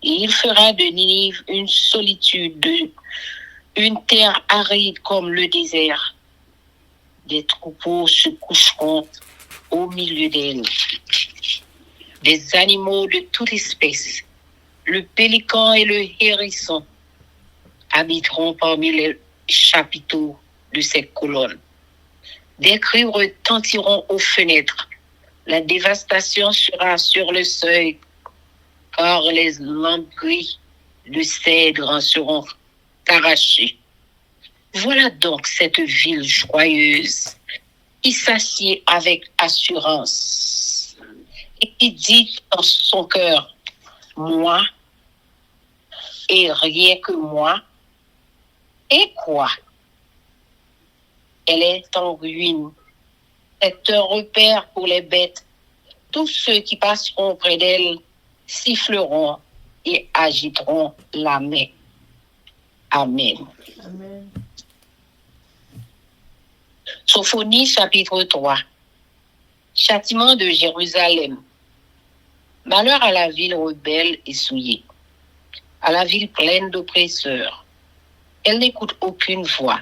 Et il fera de Ninive une solitude, une terre aride comme le désert, des troupeaux se coucheront au milieu d'elle. Des animaux de toute espèce, le pélican et le hérisson, habiteront parmi les chapiteaux de ces colonnes. Des cris retentiront aux fenêtres. La dévastation sera sur le seuil, car les lambris de cèdre en seront arrachés. Voilà donc cette ville joyeuse qui s'assied avec assurance et qui dit dans son cœur, moi et rien que moi. Et quoi? Elle est en ruine. C'est un repère pour les bêtes. Tous ceux qui passeront près d'elle siffleront et agiteront la main. Amen. Amen. Sophonie chapitre 3. Châtiment de Jérusalem. Malheur à la ville rebelle et souillée, à la ville pleine d'oppresseurs. Elle n'écoute aucune voix.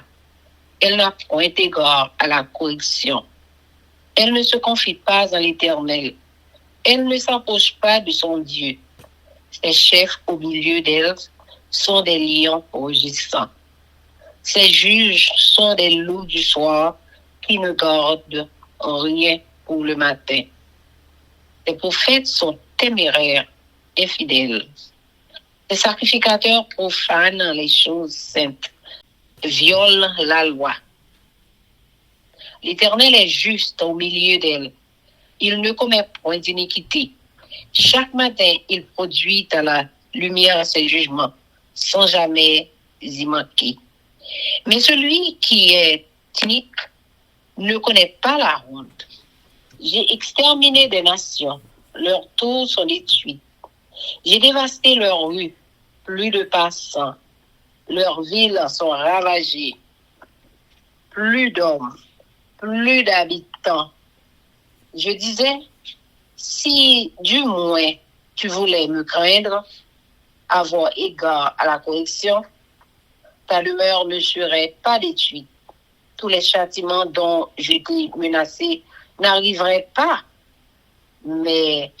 Elle n'a point égard à la correction. Elle ne se confie pas à l'Éternel. Elle ne s'approche pas de son Dieu. Ses chefs au milieu d'elle sont des lions rugissants. Ses juges sont des loups du soir qui ne gardent rien pour le matin. Les prophètes sont téméraires, infidèles. Les sacrificateurs profanent les choses saintes, violent la loi. L'Éternel est juste au milieu d'elle. Il ne commet point d'iniquité. Chaque matin, il produit à la lumière ses jugements, sans jamais y manquer. Mais celui qui est inique ne connaît pas la honte. J'ai exterminé des nations, leurs tours sont détruits. J'ai dévasté leurs rues, plus de passants. Leurs villes sont ravagées. Plus d'hommes, plus d'habitants. Je disais, si du moins tu voulais me craindre, avoir égard à la correction, ta demeure ne serait pas détruite. Tous les châtiments dont j'étais menacé n'arriveraient pas. Mais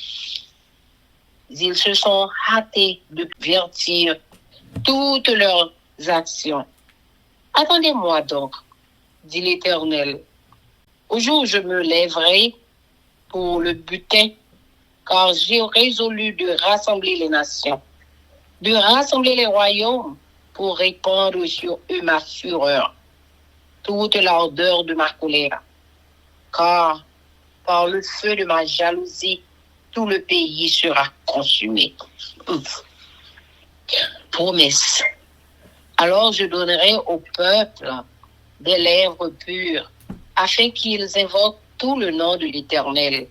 ils se sont hâtés de vertir toutes leurs actions. Attendez-moi donc, dit l'Éternel, au jour où je me lèverai pour le butin, car j'ai résolu de rassembler les nations, de rassembler les royaumes pour répandre sur eux ma fureur, toute l'ardeur de ma colère. Car par le feu de ma jalousie, tout le pays sera consumé. Promesse. Alors je donnerai au peuple des lèvres pures, afin qu'ils invoquent tout le nom de l'Éternel,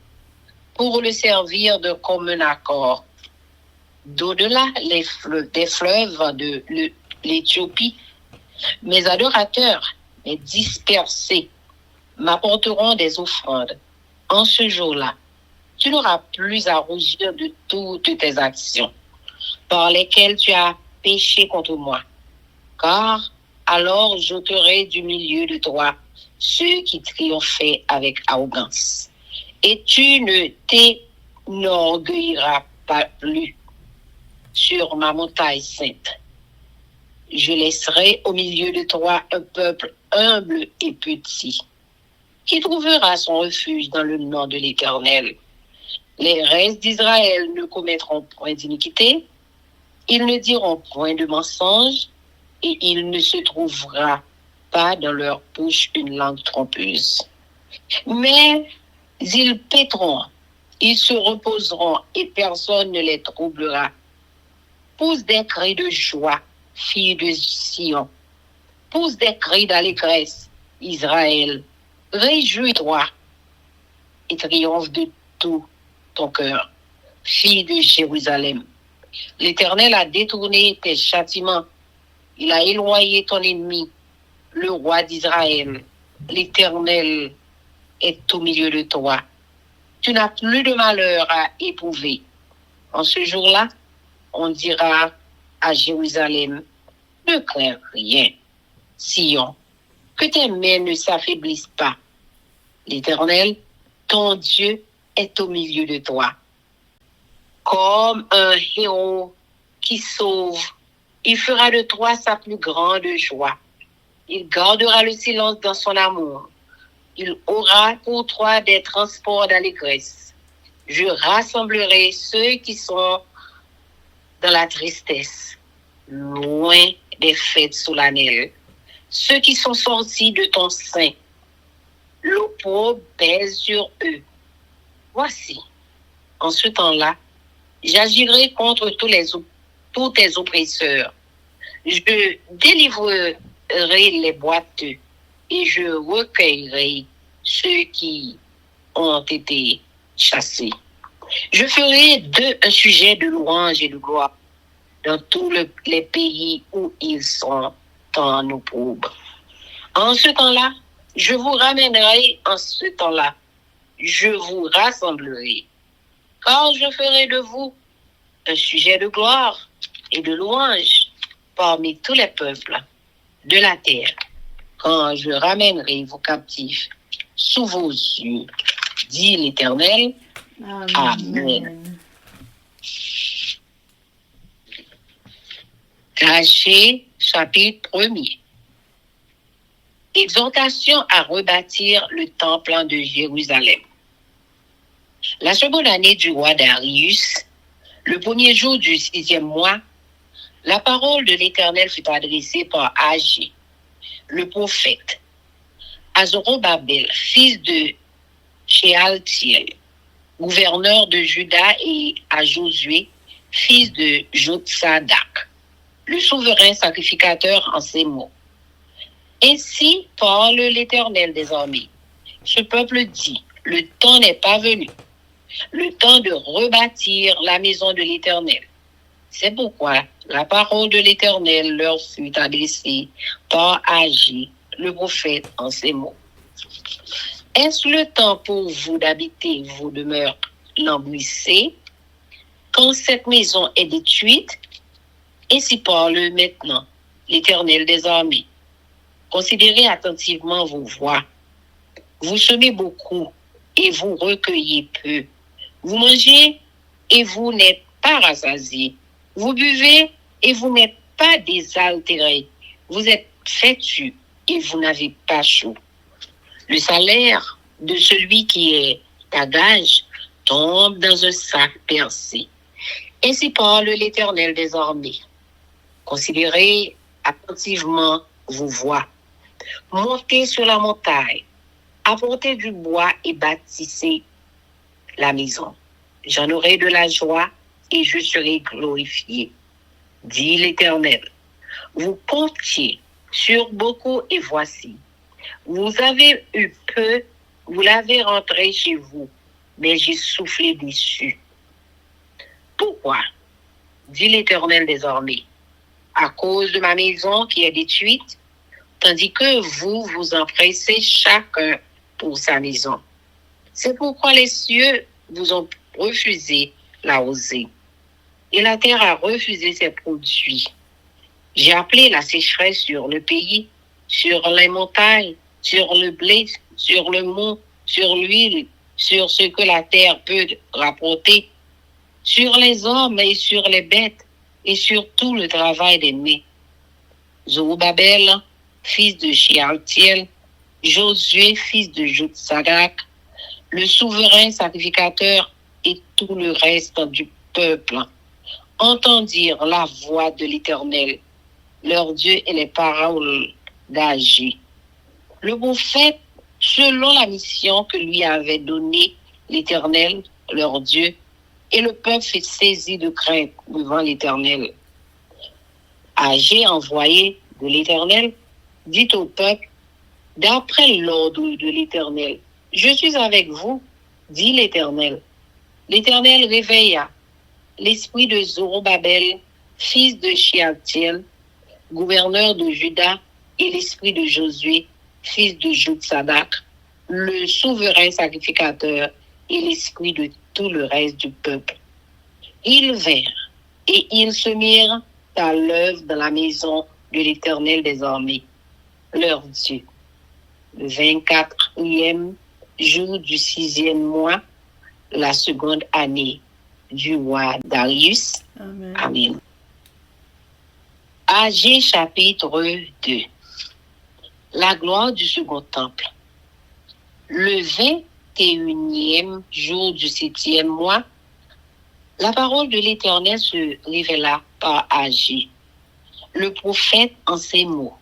pour le servir de commun accord. D'au-delà des fleuves de l'Éthiopie, mes adorateurs, mes dispersés, m'apporteront des offrandes. En ce jour-là, tu n'auras plus à rougir de toutes tes actions, par lesquelles tu as péché contre moi. Car alors j'ôterai du milieu de toi ceux qui triomphaient avec arrogance. Et tu ne t'enorgueilliras pas plus sur ma montagne sainte. Je laisserai au milieu de toi un peuple humble et petit, qui trouvera son refuge dans le nom de l'Éternel. Les restes d'Israël ne commettront point d'iniquité, ils ne diront point de mensonge, et il ne se trouvera pas dans leur bouche une langue trompeuse. Mais ils paîtront, ils se reposeront, et personne ne les troublera. Pousse des cris de joie, fille de Sion. Pousse des cris d'allégresse, Israël. Réjouis-toi et triomphe de tout ton cœur, fille de Jérusalem. L'Éternel a détourné tes châtiments. Il a éloigné ton ennemi, le roi d'Israël. L'Éternel est au milieu de toi. Tu n'as plus de malheur à éprouver. En ce jour-là, on dira à Jérusalem, ne crains rien. Sion, que tes mains ne s'affaiblissent pas. L'Éternel, ton Dieu, est au milieu de toi. Comme un héros qui sauve, il fera de toi sa plus grande joie. Il gardera le silence dans son amour. Il aura pour toi des transports d'allégresse. Je rassemblerai ceux qui sont dans la tristesse, loin des fêtes solennelles, ceux qui sont sortis de ton sein. L'opprobre pèse sur eux. Voici, en ce temps-là, j'agirai contre tous tes oppresseurs. Je délivrerai les boiteux et je recueillerai ceux qui ont été chassés. Je ferai d'eux un sujet de louange et de gloire dans tous les pays où ils sont en opprobre. En ce temps-là, je vous ramènerai, en ce temps-là, je vous rassemblerai, car je ferai de vous un sujet de gloire et de louange parmi tous les peuples de la terre, quand je ramènerai vos captifs sous vos yeux, dit l'Éternel. Amen. Agé, chapitre 1er. Exhortation à rebâtir le temple de Jérusalem. La seconde année du roi Darius, le premier jour du 6e mois, la parole de l'Éternel fut adressée par Agé, le prophète, à Zorobabel, fils de Shealtiel, gouverneur de Juda, et à Josué, fils de Jotsadak, le souverain sacrificateur, en ces mots. Ainsi parle l'Éternel des armées. Ce peuple dit, le temps n'est pas venu, le temps de rebâtir la maison de l'Éternel. C'est pourquoi la parole de l'Éternel leur fut adressée par Agé, le prophète, en ces mots. Est-ce le temps pour vous d'habiter vos demeures lambrissées, quand cette maison est détruite? Ainsi parle maintenant l'Éternel des armées. Considérez attentivement vos voies. Vous semez beaucoup et vous recueillez peu. Vous mangez et vous n'êtes pas rassasiés. Vous buvez et vous n'êtes pas désaltérés. Vous êtes vêtus et vous n'avez pas chaud. Le salaire de celui qui est à gage tombe dans un sac percé. Ainsi parle l'Éternel des armées. Considérez attentivement vos voies. Montez sur la montagne, apportez du bois et bâtissez la maison. J'en aurai de la joie et je serai glorifié, dit l'Éternel. Vous comptiez sur beaucoup et voici. Vous avez eu peu, vous l'avez rentré chez vous, mais j'ai soufflé dessus. Pourquoi? Dit l'Éternel des armées. À cause de ma maison qui est détruite, tandis que vous vous empressez chacun pour sa maison. C'est pourquoi les cieux vous ont refusé la rosée, et la terre a refusé ses produits. J'ai appelé la sécheresse sur le pays, sur les montagnes, sur le blé, sur le mont, sur l'huile, sur ce que la terre peut rapporter, sur les hommes et sur les bêtes, et sur tout le travail des mains. Zorobabel, fils de Shealtiel, Josué, fils de Jotsadak, le souverain sacrificateur et tout le reste du peuple entendirent la voix de l'Éternel, leur Dieu, et les paroles d'Agé, le prophète, selon la mission que lui avait donnée l'Éternel, leur Dieu, et le peuple fut saisi de crainte devant l'Éternel. Agé, envoyé de l'Éternel, dit au peuple, d'après l'ordre de l'Éternel, je suis avec vous, dit l'Éternel. L'Éternel réveilla l'esprit de Zorobabel, fils de Shealtiel, gouverneur de Juda, et l'esprit de Josué, fils de Jotsadak, le souverain sacrificateur, et l'esprit de tout le reste du peuple. Ils vinrent et ils se mirent à l'œuvre dans la maison de l'Éternel des armées, leur Dieu. Le 24e jour du 6e mois, la seconde année du roi Darius. Amen. Amen. Agé chapitre 2. La gloire du second temple. Le 21e jour du 7e mois, la parole de l'Éternel se révéla par Agé, le prophète, en ces mots.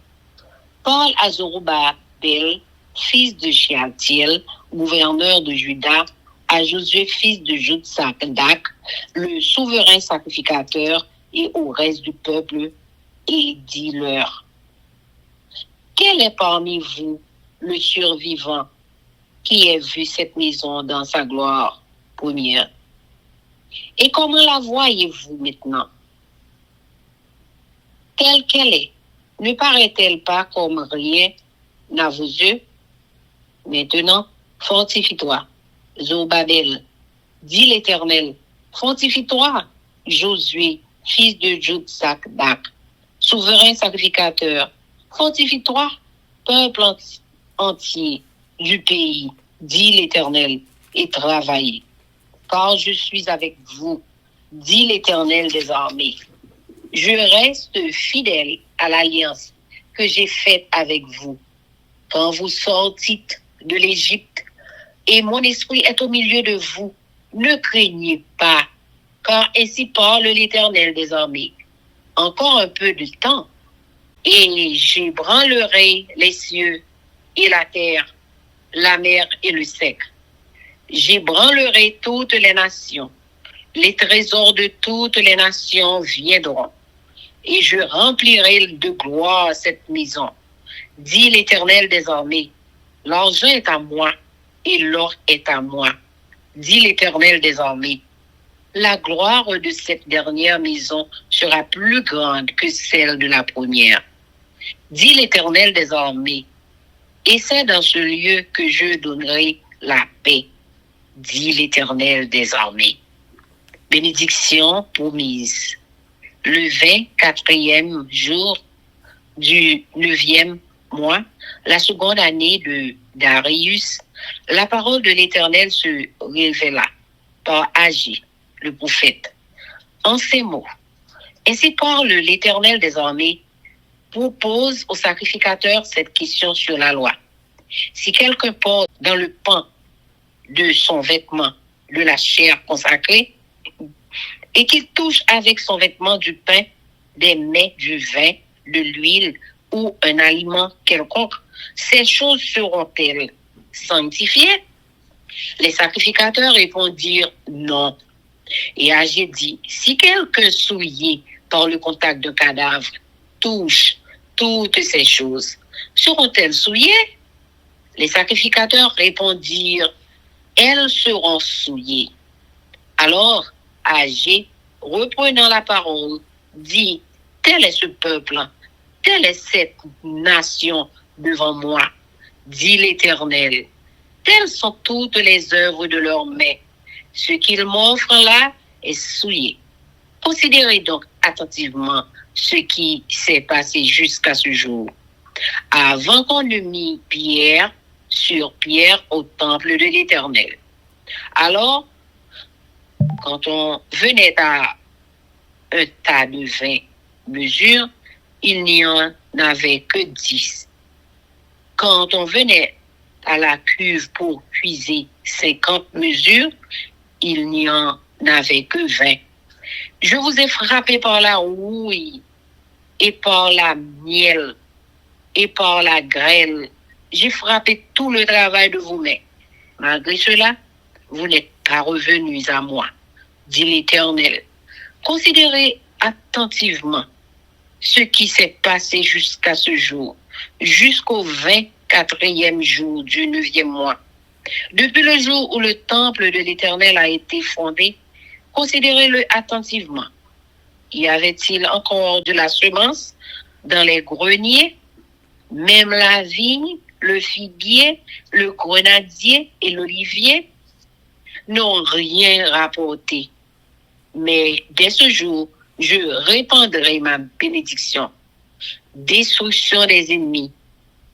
Parle à Zorobabel, fils de Shealtiel, gouverneur de Juda, à Josué, fils de Jotsadak, le souverain sacrificateur, et au reste du peuple, et dis-leur: quel est parmi vous le survivant qui ait vu cette maison dans sa gloire première? Et comment la voyez-vous maintenant? Telle qu'elle est, ne paraît-elle pas comme rien à vos yeux? Maintenant, fortifie-toi, Zorobabel, dit l'Éternel. Fortifie-toi, Josué, fils de Jotsadak, souverain sacrificateur. Fortifie-toi, peuple entier du pays, dit l'Éternel, et travaillez. Car je suis avec vous, dit l'Éternel des armées. Je reste fidèle à l'alliance que j'ai faite avec vous quand vous sortîtes de l'Égypte, et mon esprit est au milieu de vous. Ne craignez pas, car ainsi parle l'Éternel des armées. Encore un peu de temps, et j'ébranlerai les cieux et la terre, la mer et le sec. J'ébranlerai toutes les nations. Les trésors de toutes les nations viendront, et je remplirai de gloire cette maison, dit l'Éternel des armées. L'argent est à moi, et l'or est à moi, dit l'Éternel des armées. La gloire de cette dernière maison sera plus grande que celle de la première, dit l'Éternel des armées. Et c'est dans ce lieu que je donnerai la paix, dit l'Éternel des armées. Bénédiction promise. Le 24e jour du 9e mois, la seconde année de Darius, la parole de l'Éternel se révéla par Agé, le prophète, en ces mots. Ainsi parle l'Éternel des armées, propose au sacrificateur cette question sur la loi. Si quelqu'un porte dans le pan de son vêtement de la chair consacrée, et qu'il touche avec son vêtement du pain, des mets, du vin, de l'huile ou un aliment quelconque, ces choses seront-elles sanctifiées? Les sacrificateurs répondirent non. Et Agé dit: si quelqu'un souillé par le contact d'un cadavre touche toutes ces choses, seront-elles souillées? Les sacrificateurs répondirent: elles seront souillées. Alors Agé, reprenant la parole, dit: tel est ce peuple, telle est cette nation devant moi, dit l'Éternel. Telles sont toutes les œuvres de leurs mains. Ce qu'ils m'offrent là est souillé. Considérez donc attentivement ce qui s'est passé jusqu'à ce jour, avant qu'on ne mît pierre sur pierre au temple de l'Éternel. Alors, quand on venait à un tas de 20 mesures, il n'y en avait que 10. Quand on venait à la cuve pour puiser 50 mesures, il n'y en avait que 20. Je vous ai frappé par la rouille, et par la miel, et par la grêle. J'ai frappé tout le travail de vos mains. Malgré cela, vous n'êtes pas revenus à moi, dit l'Éternel. Considérez attentivement ce qui s'est passé jusqu'à ce jour, jusqu'au 24e jour du 9e mois. Depuis le jour où le temple de l'Éternel a été fondé, considérez-le attentivement. Y avait-il encore de la semence dans les greniers? Même la vigne, le figuier, le grenadier et l'olivier n'ont rien rapporté. Mais dès ce jour, je répandrai ma bénédiction. Destruction des ennemis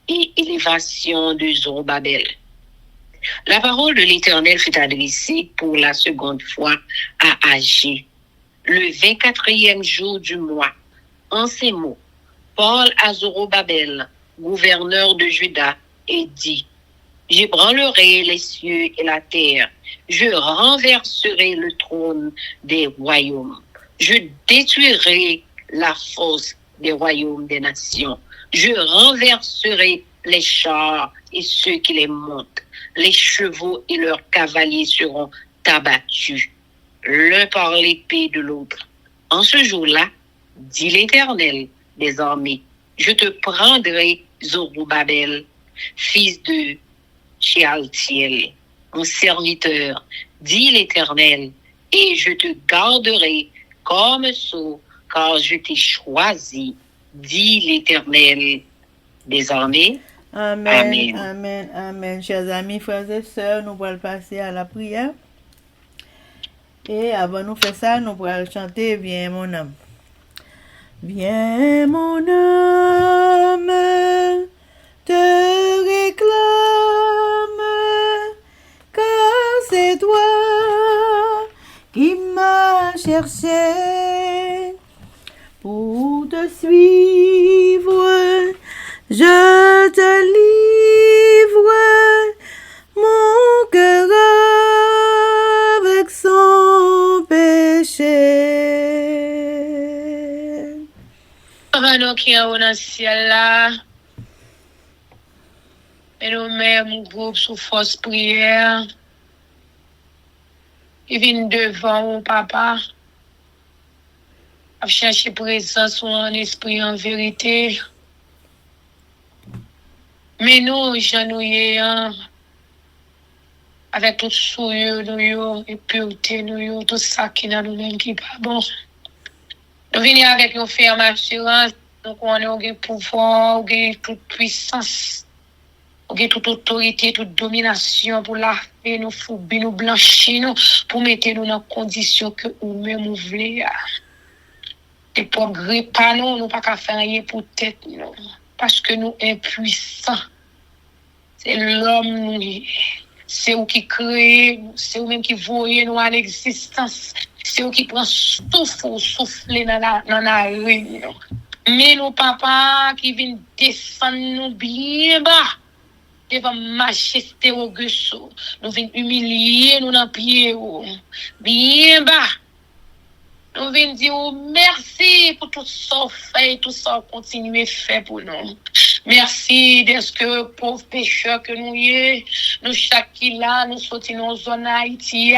et élévation de Zorobabel. La parole de l'Éternel fut adressée pour la seconde fois à Agé, le 24e jour du mois. En ces mots, Paul à Zorobabel, gouverneur de Juda, et dit: J'ébranlerai les cieux et la terre, je renverserai le trône des royaumes, je détruirai la force des royaumes des nations, je renverserai les chars et ceux qui les montent, les chevaux et leurs cavaliers seront abattus, l'un par l'épée de l'autre. En ce jour-là, dit l'Éternel des armées, je te prendrai, Zorobabel, fils de Shealtiel, mon serviteur, dit l'Éternel, et je te garderai comme sceau, car je t'ai choisi, dit l'Éternel des armées. Amen, Amen. amen, amen. Chers amis, frères et sœurs, nous allons passer à la prière. Et avant de faire ça, nous allons chanter Viens mon âme. Viens mon âme, te réclame, car c'est toi qui m'as cherché pour te suivre. Je te livre mon cœur avec son péché. Avant qui est dans le ciel là, et nous-mêmes, groupe sous force prière, qui vient devant papa, à chercher présence en esprit en vérité. Mais nous, genouillons avec tout souillure nous et pureté nous, tout ça qui n'a nous-mêmes qui pas bon. Nous venons avec une ferme assurance, nous connaissons le pouvoir, toute puissance, toute autorité, toute domination pour laver nous, fourber nous, blanchir nous, pour mettre nous dans les conditions que nous-mêmes nous voulons. Et pour gré pas nous, nous pas qu'à faire rien pour tête nous, parce que nous impuissants. C'est l'homme, c'est vous qui crée, c'est vous même qui voyez nous à l'existence, c'est vous qui prend souffler dans la rue. Mais nos papas qui viennent descendre nous bien bas, devant majesté auguste, nous viennent humilier nous dans pied, bien bas. Nous venons dire merci pour tout ça fait, tout ça continuer faire pour nous. Merci de ce que pauvres pécheurs que nous y nous chaque là, nous sortons dans zone Haïti,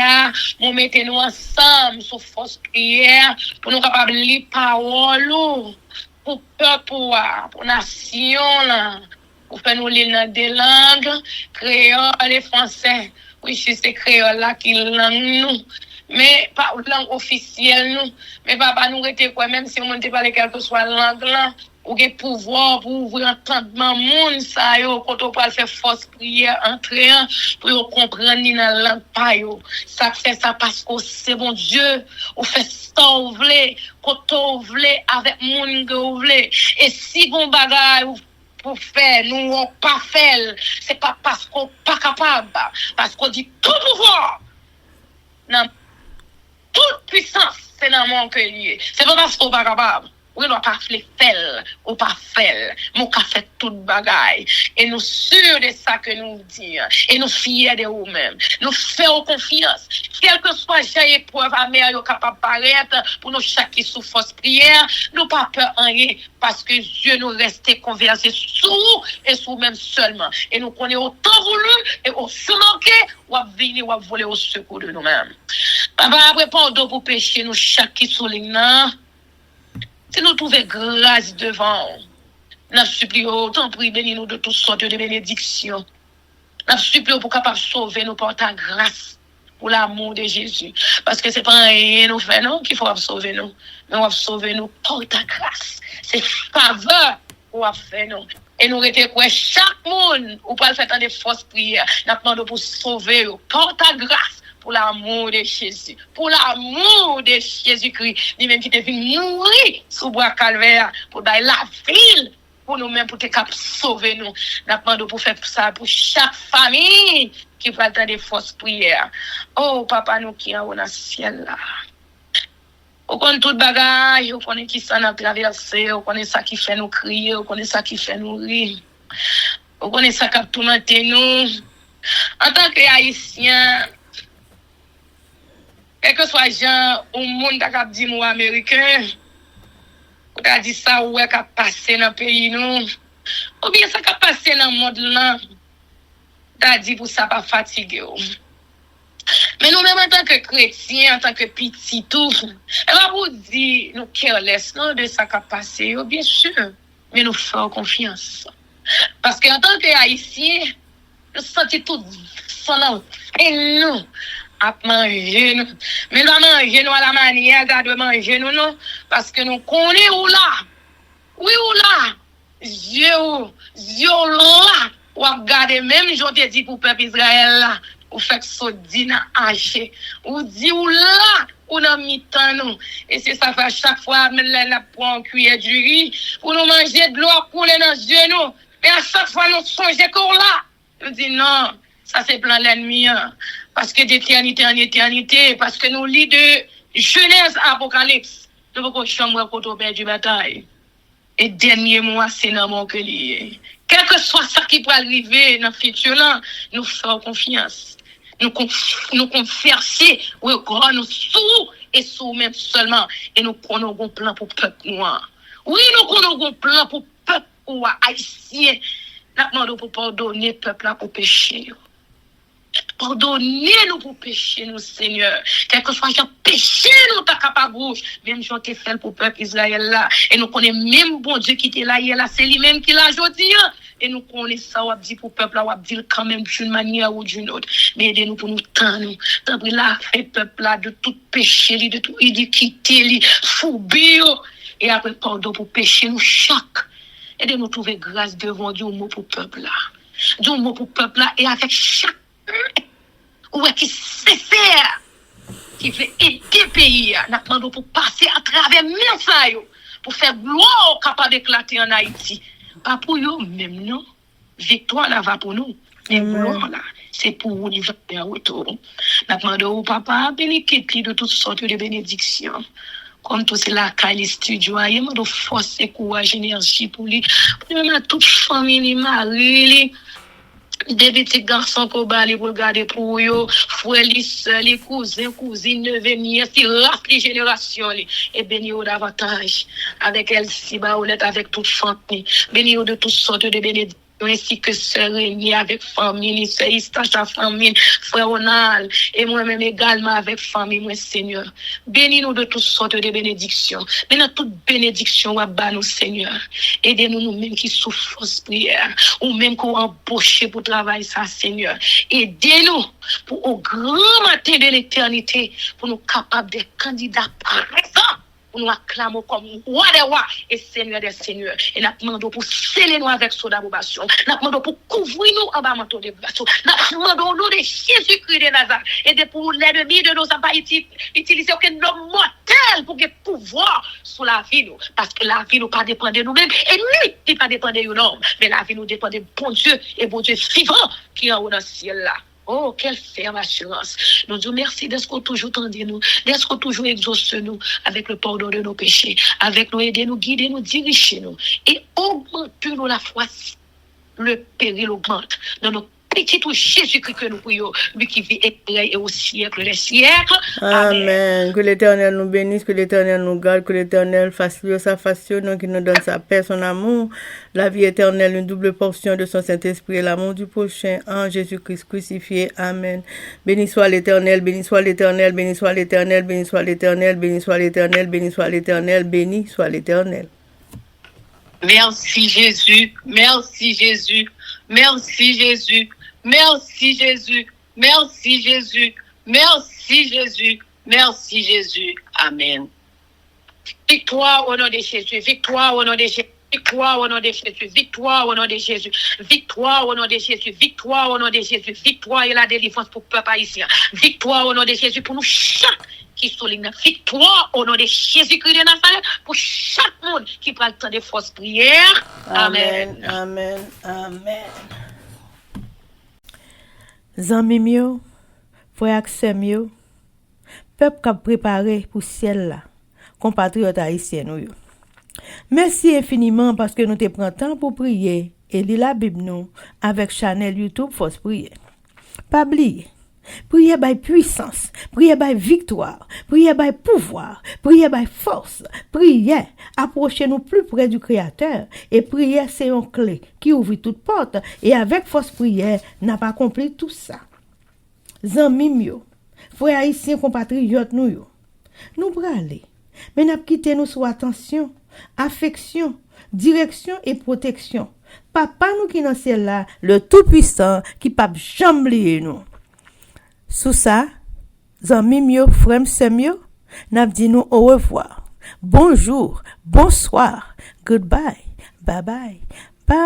nous mettons nous ensemble sur force prière pour nous capables de lire parole pour peuple, pour nation là, pour faire nous lire dans des langues, créole et français. Oui, c'est créole là qui langue nous. Mais pas langue officielle nous, mais papa nous était quoi, même si on ne parle quelle que soit langue là, ou que pouvoir pour ouvrir entendement monde ça yo quand on parle faire force prière entrer pour comprendre ni dans langue pas yo, ça fait ça parce que c'est bon Dieu, on fait ça vous voulez, quand on voulez avec monde que vous voulez, et si bon bagaille pour faire nous on pas faire, c'est pas parce qu'on pas capable, parce qu'on dit tout pouvoir non. Toute puissance, c'est dans mon cœur lié. C'est pas parce qu'on pas capable. Oui, nous pas faire, ou pas faire. Mon qu'a fait toute bagaille. Et nous sûrs de ça que nous disons. Et nous fiers de nous-mêmes. Nous faisons confiance. Quel que soit j'ai épreuve amère, nous capable paraître pour nous chaque sous force prière. Nous pas peur en rien. Parce que Dieu nous reste conversé sous et sous même seulement. Et nous connaissons autant voulu et aussi manqué, ou à venir ou à voler au secours de nous-mêmes. Papa, après, pardon pour pécher, nous chaque qui souligne. Si nous trouvons grâce devant, nous supplions, autant prie, bénis-nous de toutes sortes de bénédictions. Nous supplions pour capable sauver nous par ta grâce, pour l'amour de Jésus. Parce que c'est pas rien nous faire, non, qu'il faut sauver nous. Mais on va sauver nous par ta grâce. C'est faveur qu'on va faire nous. Et nous retenons quoi chaque monde, ou pas le faire des fausses prières, nous demandons pour sauver par ta grâce. Pour l'amour de Jésus, pour l'amour de Jésus-Christ, lui-même qui est venu mourir sous bois calvaire, pour donner la ville, pour nous-mêmes, pour te sauver nous. Nous demandons pour faire ça pour chaque famille qui va entendre des fausses prières. Oh, papa, nous qui en haut dans le ciel là. On connaît tout bagage, on connaît qui ça nous traversé, on connaît ça qui fait nous crier, on connaît ça qui fait nous rire. On connaît ça qui a tourmenté nous. En tant que haïtien, quel que soit gens ou monde qui a dit nous américain, ou a dit ça ou est qui a passé dans le pays nous, ou bien ça qui a passé dans le monde là, t'as dit pour ça pas fatigué. Mais nous-mêmes, en tant que chrétiens, en tant que petits, tout, elle va vous dire, nous careless, non, de ça qui a passé, bien sûr, mais nous faisons confiance. Parce qu'en tant que haïtiens, nous sentons tout ça, et nous, à manger, nous. Mais nous manger, nous à la manière de manger, nous, non, parce que nous connaissons où là, oui, où là, Dieu là, ou regarder même, je te dis pour le peuple Israël là, ou fait so di nan haché, ou di ou là, ou nan mi-temps nous. Et c'est ça fait chaque fois, même là, la prend cuillère du riz, pour nous manger de l'eau couler dans les genoux. Et à chaque fois, nous songeons qu'on là. Nous dit non, ça c'est plan l'ennemi, hein. Parce que d'éternité en éternité, parce que nous lit de Genèse à Apocalypse, nous ne pouvons pas chambre pour au du bataille. Et dernier mois, c'est dans mon que lié. Quel que soit ça qui peut arriver dans le futur là, nous faisons confiance. Nous converser, oui, nous sous et sous même seulement. Et nous prenons un plan pour le peuple noir. Oui, nous prenons un plan pour le peuple haïtien. Nous demandons pour pardonner le peuple là pour pécher. Pardonnez-nous pour pécher, nous, Seigneur. Quel que soit le péché, nous, t'as capable bouche. Même si on te fait pour le peuple Israël là. Et nous connaissons même bon Dieu qui était là, hier là, c'est lui-même qui l'a aujourd'hui. Et nous connaissons ça, on a dit pour le peuple là, on a dit quand même d'une manière ou d'une autre. Mais aidez-nous pour nous tendre, nous. T'as pris là, fait peuple là, de tout péché, de tout iniquité, foubie. Et après, pardon pour pécher, nous chaque. Aidez-nous trouver grâce devant Dieu, mot pour le peuple là. Dieu, mot pour le peuple là, et avec chaque ou qui sait faire, qui veut aider le pays, nous demandons pour passer à travers même ça, pour faire gloire capable d'éclater en Haïti. Pas pour eux même, non. Victoire là va pour nous. Mais gloire là, c'est pour nous livrer en retour. Nous demandons au papa, bénéficie de toutes sortes de bénédictions. Comme tout c'est là, Kali Studio, il y a de force et courage, énergie pour lui. Pour même toute famille, Marie, des petits garçons qu'on va aller pour garder pour eux, frères, les cousins, cousines, neveux, nièces, race les générations, et bénis davantage avec elle, si baoulette, avec toute famille, bénis de toutes sortes de bénédictions, ainsi que sœur Rémi avec famille, sœur Istacha famille, frère Ronald, et moi-même également avec famille, moi Seigneur. Bénis-nous de toutes sortes de bénédictions. Bénis toute bénédiction, à nous Seigneur. Aidez-nous nous-mêmes qui souffrons prière, ou même qu'on embauche pour travailler ça, Seigneur. Aidez-nous pour au grand matin de l'éternité, pour nous capables des candidats présents. Nous acclamons comme roi des rois et seigneur des seigneurs. Et nous demandons pour sceller nous avec son d'approbation. Nous demandons pour couvrir nous en bas manteau de glaçon. Nous demandons au nom de Jésus-Christ de Nazareth. Et pour l'ennemi de nos appareils, utiliser aucun homme mortel pour que pouvoir sur la vie nous. Parce que la vie nous pas dépend de nous-mêmes. Et lui, il pas dépend de nous-mêmes. Mais la vie nous dépend de bon Dieu et bon Dieu vivant qui est en haut dans le ciel là. Oh, quelle ferme assurance. Nous disons merci d'être toujours tendez nous, d'être toujours exauce nous avec le pardon de nos péchés, avec nous aider nous, guider nous, diriger nous et augmenter nous la foi. Le péril augmente dans nos petit tout Jésus-Christ que nous prions, lui qui vit et au siècle des siècles. Amen. Que l'Éternel nous bénisse, que l'Éternel nous garde, que l'Éternel fasse lui sa façon, qui nous donne sa paix, son amour, la vie éternelle, une double portion de son Saint-Esprit et l'amour du prochain en Jésus-Christ crucifié. Amen. Béni soit l'Éternel, béni soit l'Éternel, béni soit l'Éternel, béni soit l'Éternel, béni soit l'Éternel, béni soit l'Éternel, béni soit l'Éternel. Merci Jésus, merci Jésus, merci Jésus. Merci Jésus, merci Jésus, merci Jésus, merci Jésus. Amen. Victoire au nom de Jésus, victoire au nom de Jésus. Victoire au nom de Jésus, victoire au nom de Jésus, victoire au nom de Jésus, victoire au nom de Jésus, victoire et la délivrance pour le peuple haïtien, victoire au nom de Jésus pour nous chaque qui souligne, victoire au nom de Jésus-Christ de Nazareth pour chaque monde qui prend le temps de fausses prières. Amen. Amen, amen, amen. Zanmim yo, frère ak sèm yo, peuple k'ap préparé pour ciel là, compatriotes haïtiens nou yo. Merci infiniment parce que nous te prend temps pour prier et lire la Bible nous avec channel YouTube Force Prière. Pas oublier, prier by puissance, prier by victoire, prier by pouvoir, prier by force, prier, approchez-nous plus près du Créateur et prier c'est une clé qui ouvre toute porte et avec force prière n'a pas accompli tout ça. Zanmim yo, frères haïtiens compatriotes nous yo, nous bralé, mais n'a quitté nous sous attention, affection, direction et protection. Papa nous qui dans ciel là, le tout-puissant qui pas jamais oublier nous. Sous ça, zanmim yo, frère sèm yo, n'a dit nous au revoir. Bonjour, bonsoir, goodbye, bye bye, bye.